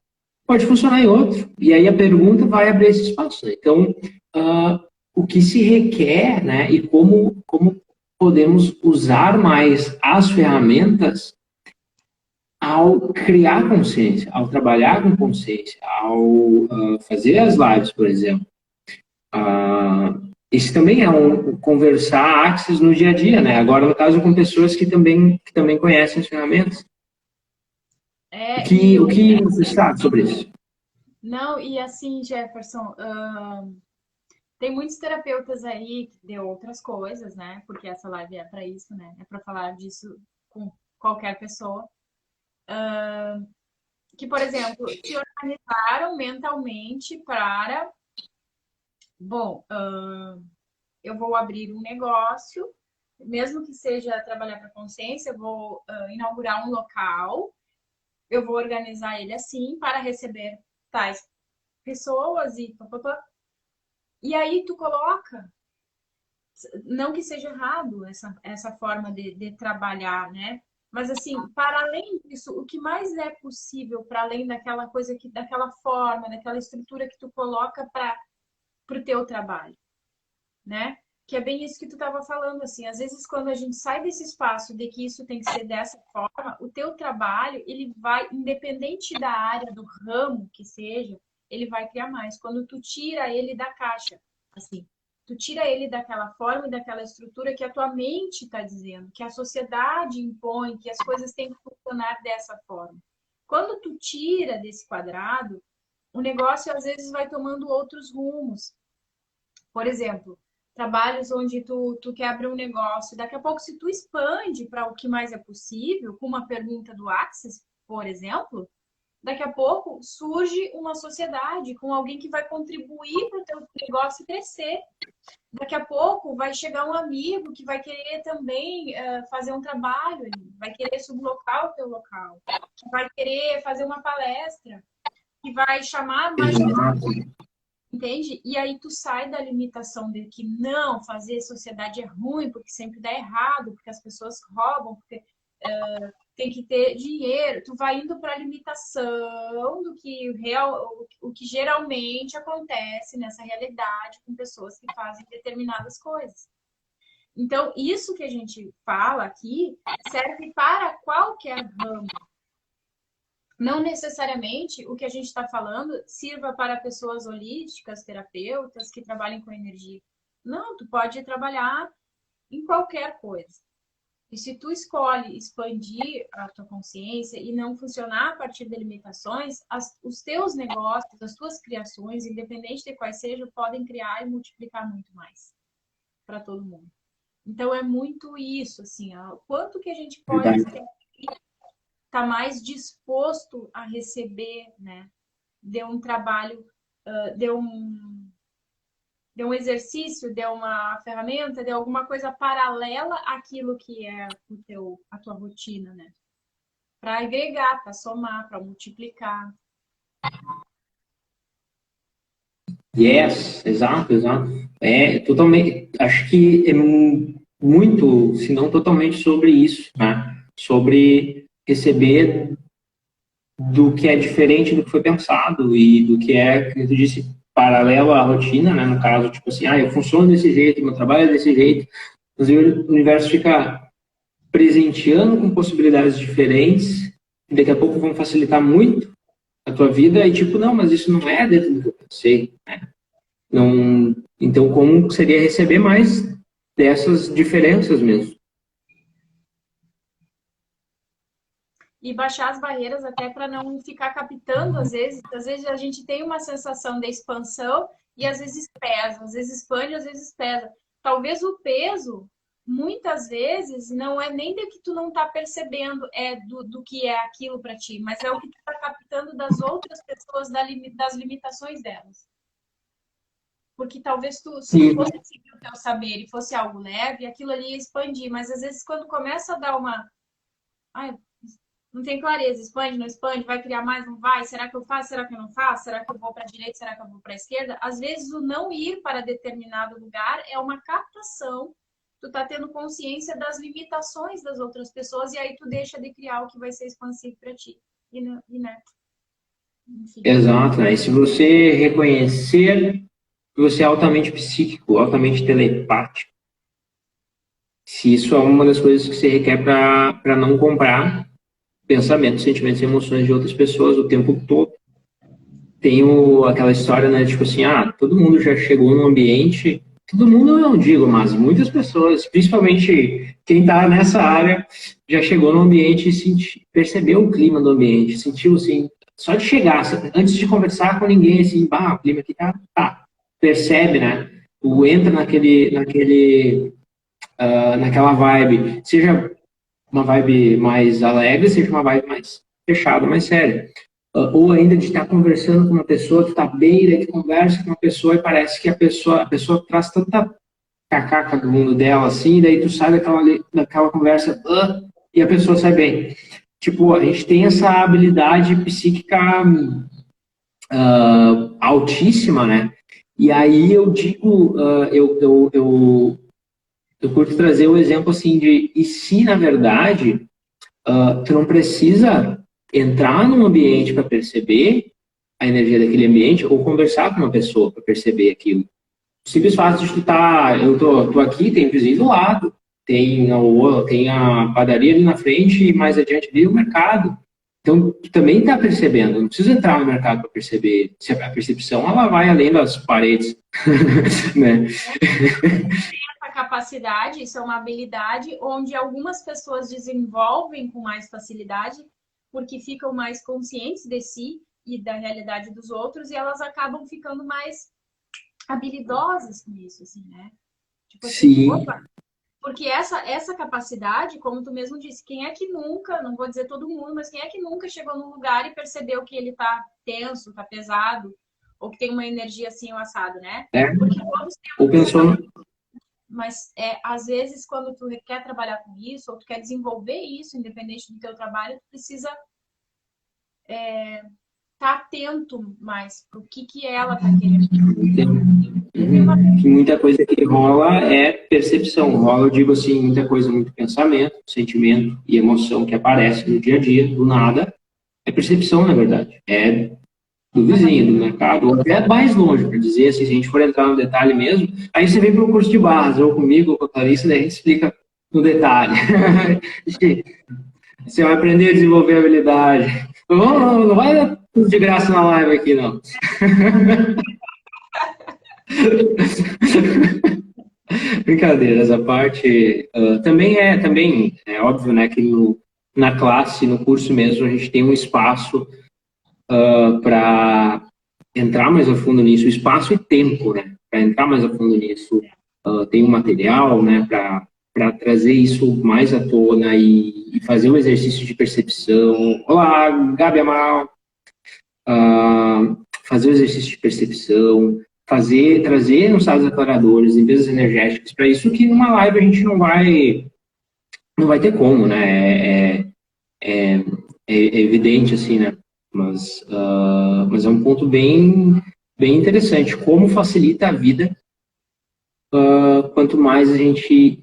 pode funcionar em outro. E aí a pergunta vai abrir esse espaço. Né? Então, o que se requer, né, e como podemos usar mais as ferramentas ao criar consciência, ao trabalhar com consciência, ao fazer as lives, por exemplo. Isso também é um conversar Axis no dia a dia, né? Agora, no caso, com pessoas que também conhecem as ferramentas. O que você sabe sobre isso? Não, e assim, Jefferson, tem muitos terapeutas aí que deu outras coisas, né? Porque essa live é para isso, né? É para falar disso com qualquer pessoa. Que, por exemplo, se organizaram mentalmente para... Bom, eu vou abrir um negócio, mesmo que seja trabalhar para consciência, eu vou inaugurar um local, eu vou organizar ele assim para receber tais pessoas e papapá. E aí tu coloca, não que seja errado essa forma de trabalhar, né? Mas assim, para além disso, o que mais é possível para além daquela coisa daquela forma, daquela estrutura que tu coloca para o teu trabalho, né? Que é bem isso que tu estava falando, assim, às vezes quando a gente sai desse espaço de que isso tem que ser dessa forma, o teu trabalho, ele vai, independente da área, do ramo que seja, ele vai criar mais. Quando tu tira ele da caixa, assim, tu tira ele daquela forma e daquela estrutura que a tua mente está dizendo, que a sociedade impõe, que as coisas têm que funcionar dessa forma. Quando tu tira desse quadrado, o negócio às vezes vai tomando outros rumos. Por exemplo, trabalhos onde tu quer abrir um negócio, daqui a pouco se tu expande para o que mais é possível, com uma pergunta do Axis, por exemplo, daqui a pouco surge uma sociedade com alguém que vai contribuir para o teu negócio crescer. Daqui a pouco vai chegar um amigo que vai querer também fazer um trabalho, vai querer sublocar o teu local, que vai querer fazer uma palestra, que vai chamar mais pessoas. Entende? E aí tu sai da limitação de que não, fazer sociedade é ruim, porque sempre dá errado, porque as pessoas roubam, porque tem que ter dinheiro. Tu vai indo para a limitação do que o que geralmente acontece nessa realidade com pessoas que fazem determinadas coisas. Então, isso que a gente fala aqui serve para qualquer ramo. Não necessariamente o que a gente está falando sirva para pessoas holísticas, terapeutas que trabalhem com energia. Não, tu pode trabalhar em qualquer coisa. E se tu escolhe expandir a tua consciência e não funcionar a partir de limitações, os teus negócios, as tuas criações, independente de quais sejam, podem criar e multiplicar muito mais para todo mundo. Então é muito isso, assim, o quanto que a gente pode tá mais disposto a receber, né? De um trabalho, de um exercício, de uma ferramenta, de alguma coisa paralela àquilo que é a tua rotina, né? Para agregar, para somar, para multiplicar. Yes, exato. É totalmente, acho que é muito, se não totalmente sobre isso, né? Sobre receber do que é diferente do que foi pensado e do que é, como tu disse, paralelo à rotina, né? No caso, tipo assim, eu funciono desse jeito, meu trabalho é desse jeito, mas o universo fica, presenteando com possibilidades diferentes, e daqui a pouco vão facilitar muito a tua vida, e tipo, não, mas isso não é dentro do que eu pensei, né? Não, então, como seria receber mais dessas diferenças mesmo? E baixar as barreiras até para não ficar captando, às vezes a gente tem uma sensação de expansão e às vezes pesa, às vezes expande, às vezes pesa. Talvez o peso, muitas vezes, não é nem do que tu não tá percebendo, é do que é aquilo para ti, mas é o que tu tá captando das outras pessoas, das limitações delas. Porque talvez se tu fosse seguir o teu saber e fosse algo leve, aquilo ali ia expandir, mas às vezes quando começa a dar uma... Ai, não tem clareza, expande, não expande, vai criar mais, não vai, será que eu faço, será que eu não faço, será que eu vou para a direita, será que eu vou para a esquerda? Às vezes o não ir para determinado lugar é uma captação, tu tá tendo consciência das limitações das outras pessoas e aí tu deixa de criar o que vai ser expansivo para ti. Né? Enfim. Exato, né? E se você reconhecer que você é altamente psíquico, altamente telepático, se isso é uma das coisas que você requer para não comprar pensamentos, sentimentos e emoções de outras pessoas o tempo todo. Tem aquela história, né, tipo assim, todo mundo já chegou num ambiente, todo mundo eu não digo, mas muitas pessoas, principalmente quem está nessa área, já chegou no ambiente e percebeu o clima do ambiente, sentiu assim, só de chegar, antes de conversar com ninguém, assim, o clima aqui tá, percebe, né, entra naquela vibe, seja uma vibe mais alegre, seja uma vibe mais fechada, mais séria. Ou ainda de estar conversando com uma pessoa, tu tá bem, daí tu conversa com uma pessoa e parece que a pessoa traz tanta cacaca do mundo dela, assim, daí tu sai daquela conversa e a pessoa sai bem. Tipo, a gente tem essa habilidade psíquica altíssima, né? E aí eu digo, eu curto trazer o exemplo assim de, e se na verdade tu não precisa entrar num ambiente para perceber a energia daquele ambiente ou conversar com uma pessoa para perceber aquilo. O simples fato de tu eu tô aqui, tem vizinho do lado, tem a padaria ali na frente e mais adiante ali o mercado. Então, tu também está percebendo, não precisa entrar no mercado para perceber. Se a percepção, ela vai além das paredes, né? Essa capacidade, isso é uma habilidade onde algumas pessoas desenvolvem com mais facilidade, porque ficam mais conscientes de si e da realidade dos outros, e elas acabam ficando mais habilidosas com isso, assim, né? Tipo assim, Sim. opa, porque essa capacidade, como tu mesmo disse, quem é que nunca, não vou dizer todo mundo, mas quem é que nunca chegou num lugar e percebeu que ele tá tenso, tá pesado, ou que tem uma energia assim, ou assado, né? Porque todos temos mas às vezes quando tu quer trabalhar com isso, ou tu quer desenvolver isso, independente do teu trabalho, tu precisa tá atento mais pro que ela tá querendo. Muita coisa que rola é percepção. Rola, eu digo assim, muita coisa, muito pensamento, sentimento e emoção que aparece no dia a dia, do nada. É percepção, na verdade. É do vizinho, do mercado, ou até mais longe, para dizer, assim, se a gente for entrar no detalhe mesmo, aí você vem para o curso de barras, ou comigo, ou com a Clarissa, daí a gente explica no detalhe. Você vai aprender a desenvolver habilidade. Não vai dar tudo de graça na live aqui, não. Brincadeiras à parte, também é óbvio, né, que na classe, no curso mesmo, a gente tem um espaço para entrar mais a fundo nisso, espaço e tempo, né, para entrar mais a fundo nisso. Tem um material, né, para trazer isso mais à tona e fazer um exercício de percepção. Olá, Gabi Amaral. Fazer o exercício de percepção, trazer uns estados aclaradores, limpezas energéticas, para isso que numa live a gente não vai ter como, né? É evidente, assim, né? Mas é um ponto bem interessante, como facilita a vida quanto mais a gente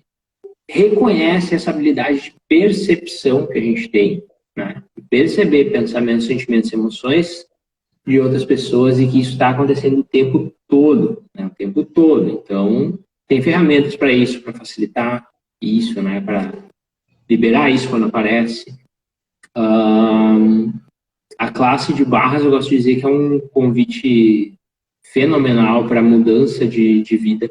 reconhece essa habilidade de percepção que a gente tem, né? Perceber pensamentos, sentimentos e emoções de outras pessoas e que isso está acontecendo o tempo todo, né? O tempo todo. Então, tem ferramentas para isso, para facilitar isso, né? Para liberar isso quando aparece. A classe de barras, eu gosto de dizer que é um convite fenomenal para mudança de vida,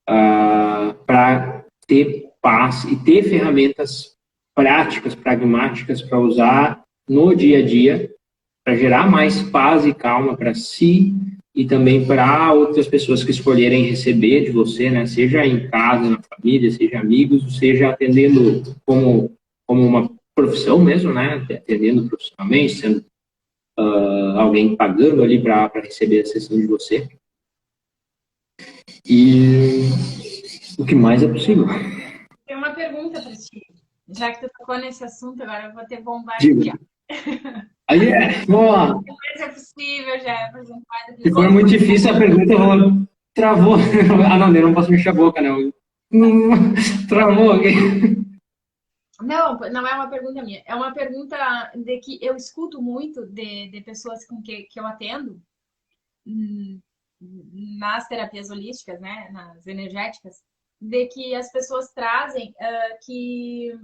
para ter paz e ter ferramentas práticas, pragmáticas para usar no dia a dia, para gerar mais paz e calma para si e também para outras pessoas que escolherem receber de você, né? Seja em casa, na família, seja amigos, seja atendendo como uma profissão mesmo, né? Atendendo profissionalmente, sendo alguém pagando ali para receber a sessão de você. E o que mais é possível. Tem uma pergunta para ti. Já que tu tocou nesse assunto, agora eu vou ter bombardear. Aí vamos lá. O que mais é possível já é apresentado. Se for muito difícil a pergunta, eu vou... Travou. Ah, não, eu não posso mexer a boca, não. Travou aqui. Não, não é uma pergunta minha. É uma pergunta de que eu escuto muito de pessoas com que eu atendo nas terapias holísticas, né, nas energéticas, de que as pessoas trazem que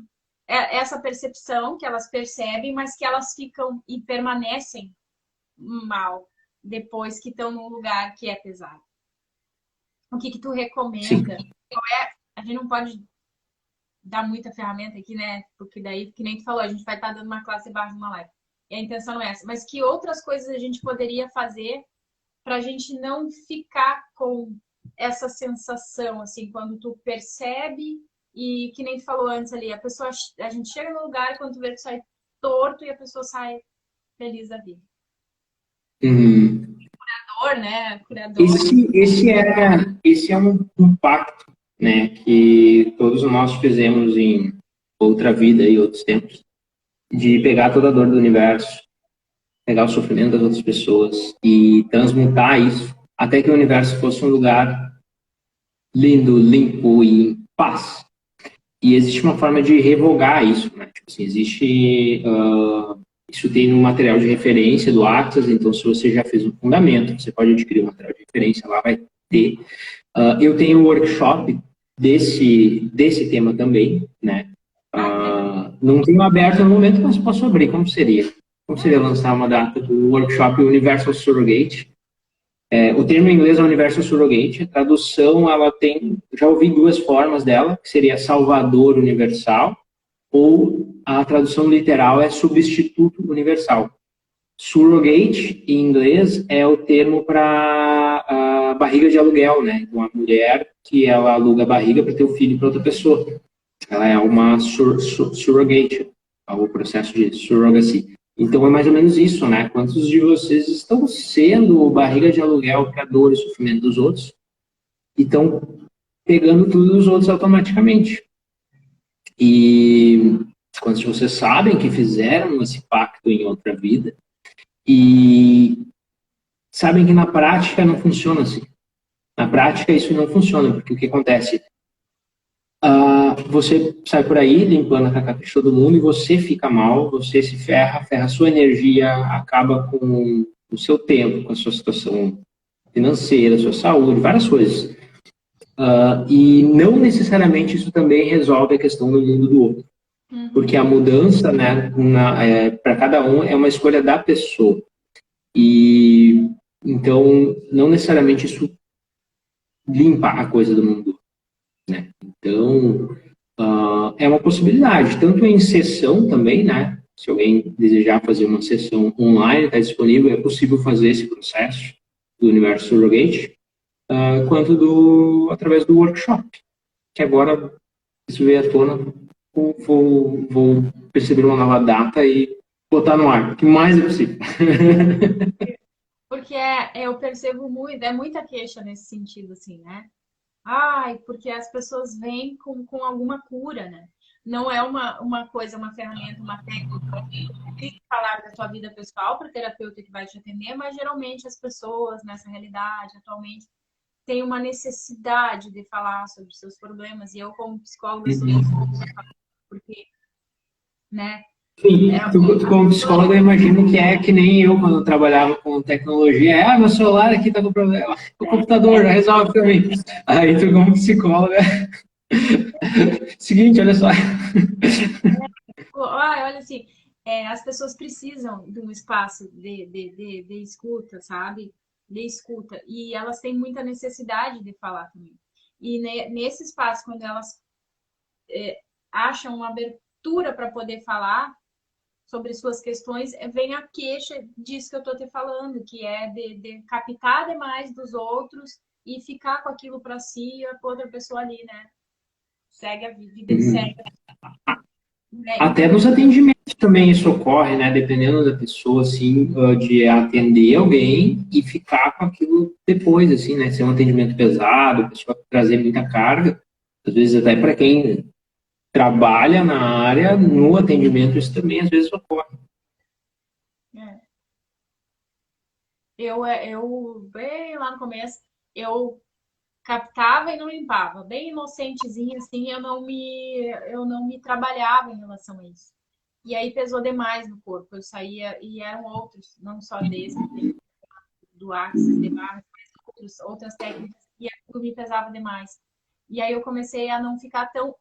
essa percepção que elas percebem, mas que elas ficam e permanecem mal depois que estão num lugar que é pesado. O que tu recomenda? A gente não pode dar muita ferramenta aqui, né? Porque daí, que nem tu falou, a gente vai estar dando uma classe baixa numa live. E a intenção não é essa. Mas que outras coisas a gente poderia fazer para a gente não ficar com essa sensação, assim, quando tu percebe e que nem tu falou antes ali, a gente chega no lugar e quando tu vê que sai torto e a pessoa sai feliz da vida. Curador, né? Curador. Esse é um pacto, né, que todos nós fizemos em outra vida e outros tempos, de pegar toda a dor do universo, pegar o sofrimento das outras pessoas e transmutar isso até que o universo fosse um lugar lindo, limpo e em paz. E existe uma forma de revogar isso, né? Tipo assim, isso tem um material de referência do Access, então se você já fez um fundamento, você pode adquirir um material de referência, lá vai ter. Eu tenho um workshop desse tema também, né? Não tenho aberto no momento, mas posso abrir. Como seria? Como seria lançar uma data do workshop Universal Surrogate? O termo em inglês é Universal Surrogate. A tradução, ela tem... Já ouvi duas formas dela, que seria Salvador Universal, ou a tradução literal é Substituto Universal. Surrogate, em inglês, é o termo para a barriga de aluguel, né? Então, a mulher que ela aluga a barriga para ter o filho para outra pessoa. Ela é uma surrogate, o processo de surrogacy. Então, é mais ou menos isso, né? Quantos de vocês estão sendo barriga de aluguel para a dor e sofrimento dos outros e estão pegando tudo dos outros automaticamente? E quantos de vocês sabem que fizeram esse pacto em outra vida e sabem que na prática não funciona assim? Na prática isso não funciona, porque o que acontece? Você sai por aí limpando a cacaça de todo mundo e você fica mal, você se ferra a sua energia, acaba com o seu tempo, com a sua situação financeira, a sua saúde, várias coisas. E não necessariamente isso também resolve a questão do mundo do outro. Porque a mudança, né, para cada um é uma escolha da pessoa. E então, não necessariamente isso limpa a coisa do mundo, né? Então, é uma possibilidade, tanto em sessão também, né? Se alguém desejar fazer uma sessão online, está disponível, é possível fazer esse processo do Universo Surrogate, quanto através do workshop, que agora, isso veio à tona, vou perceber uma nova data e botar no ar, o que mais é possível. Porque eu percebo muito, é muita queixa nesse sentido, assim, né? Porque as pessoas vêm com alguma cura, né? Não é uma coisa, uma ferramenta, uma técnica de falar da sua vida pessoal para o terapeuta que vai te atender, mas geralmente as pessoas nessa realidade atualmente têm uma necessidade de falar sobre seus problemas. E eu, como psicóloga, sou porque, né? Sim, tu como psicóloga, eu imagino que é que nem eu quando eu trabalhava com tecnologia. Meu celular aqui tá com problema. O computador resolve pra mim. Aí tu como psicóloga Seguinte, olha só. Olha assim, as pessoas precisam de um espaço de escuta, sabe? De escuta. E elas têm muita necessidade de falar também. E nesse espaço, quando elas acham uma abertura para poder falar sobre suas questões, vem a queixa disso que eu estou te falando, que é de captar demais dos outros e ficar com aquilo para si e a outra pessoa ali, né? Segue a vida e segue. Né? Até nos atendimentos também isso ocorre, né? Dependendo da pessoa, assim, de atender alguém e ficar com aquilo depois, assim, né? Se é um atendimento pesado, a pessoa trazer muita carga, às vezes até para quem trabalha na área, no atendimento, isso também às vezes ocorre. É. Eu, bem lá no começo, eu captava e não limpava, bem inocentezinha, assim, eu não me trabalhava em relação a isso. E aí pesou demais no corpo, eu saía, e eram outros, não só desse, do Axis, de barra, mas outras técnicas, e aquilo me pesava demais. E aí eu comecei a não ficar tão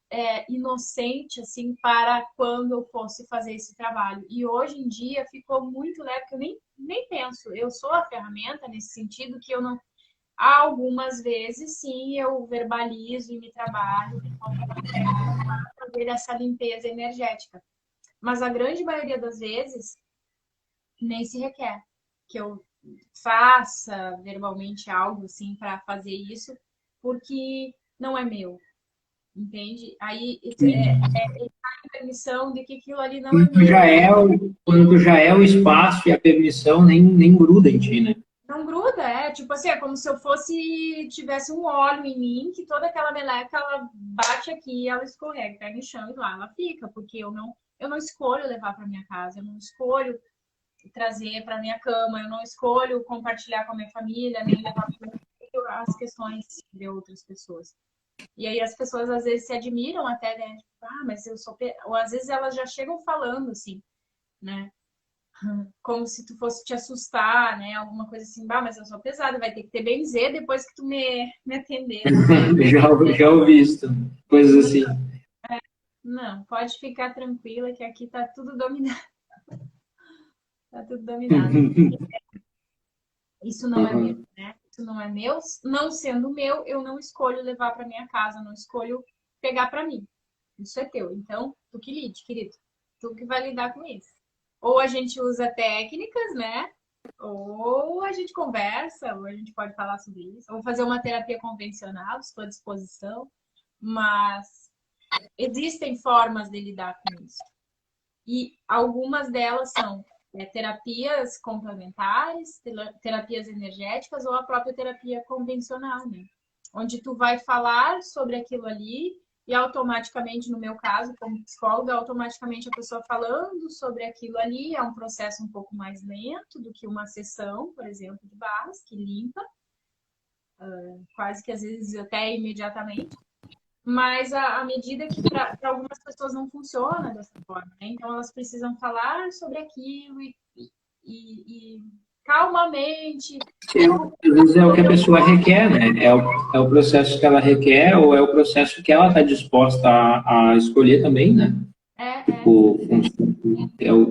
inocente assim para quando eu fosse fazer esse trabalho. E hoje em dia ficou muito leve, porque eu nem penso. Eu sou a ferramenta nesse sentido que eu não. Algumas vezes, sim, eu verbalizo e me trabalho para fazer essa limpeza energética. Mas a grande maioria das vezes nem se requer que eu faça verbalmente algo assim para fazer isso, porque não é meu, entende? Aí a permissão de que aquilo ali não é meu. Quando já é o espaço e a permissão, nem gruda em ti, né? Não gruda, tipo assim, é como se eu tivesse um óleo em mim, que toda aquela meleca, ela bate aqui, ela escorrega, cai no chão e lá ela fica, porque eu não escolho levar para minha casa, eu não escolho trazer para minha cama, eu não escolho compartilhar com a minha família, nem levar as questões de outras pessoas. E aí as pessoas às vezes se admiram até, né? Tipo, mas eu sou. Ou às vezes elas já chegam falando assim, né? Como se tu fosse te assustar, né? Alguma coisa assim, mas eu sou pesada, vai ter que ter benzer depois que tu me atender. Já ouvi isso, coisas assim. Não, pode ficar tranquila que aqui tá tudo dominado. Tá tudo dominado. Isso não é meu, né? Isso não é meu. Não sendo meu, eu não escolho levar para minha casa, não escolho pegar para mim. Isso é teu. Então, tu que lide, querido. Tu que vai lidar com isso. Ou a gente usa técnicas, né? Ou a gente conversa, ou a gente pode falar sobre isso. Ou fazer uma terapia convencional, estou à disposição. Mas existem formas de lidar com isso. E algumas delas são terapias complementares, terapias energéticas ou a própria terapia convencional, né? Onde tu vai falar sobre aquilo ali e automaticamente, no meu caso, como psicóloga, automaticamente a pessoa falando sobre aquilo ali é um processo um pouco mais lento do que uma sessão, por exemplo, de barras, que limpa, quase que às vezes até imediatamente. Mas à medida que para algumas pessoas não funciona dessa forma, né? Então elas precisam falar sobre aquilo e calmamente. Às vezes é o que a pessoa requer, né? É o processo que ela requer ou é o processo que ela está disposta a escolher também, né? Tipo,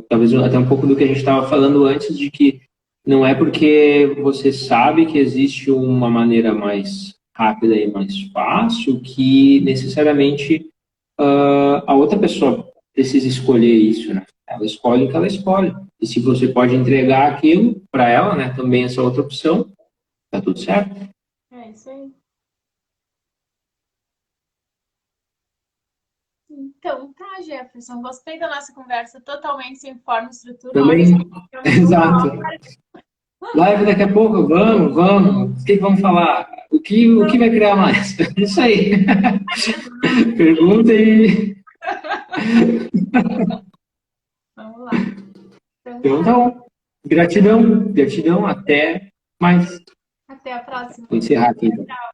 talvez até um pouco do que a gente estava falando antes, de que não é porque você sabe que existe uma maneira mais rápida e mais fácil que necessariamente a outra pessoa precisa escolher isso, né? Ela escolhe o que ela escolhe. E se você pode entregar aquilo para ela, né, também essa outra opção, tá tudo certo. É isso aí. Então, tá, Jefferson. Gostei da nossa conversa totalmente sem forma e estrutura. Também, exato. Live daqui a pouco, vamos. O que vamos falar? O que vai criar mais? Isso aí. Pergunta e... Vamos lá. Então, tá bom. Gratidão, até mais. Até a próxima. Vou encerrar aqui, então. Tchau.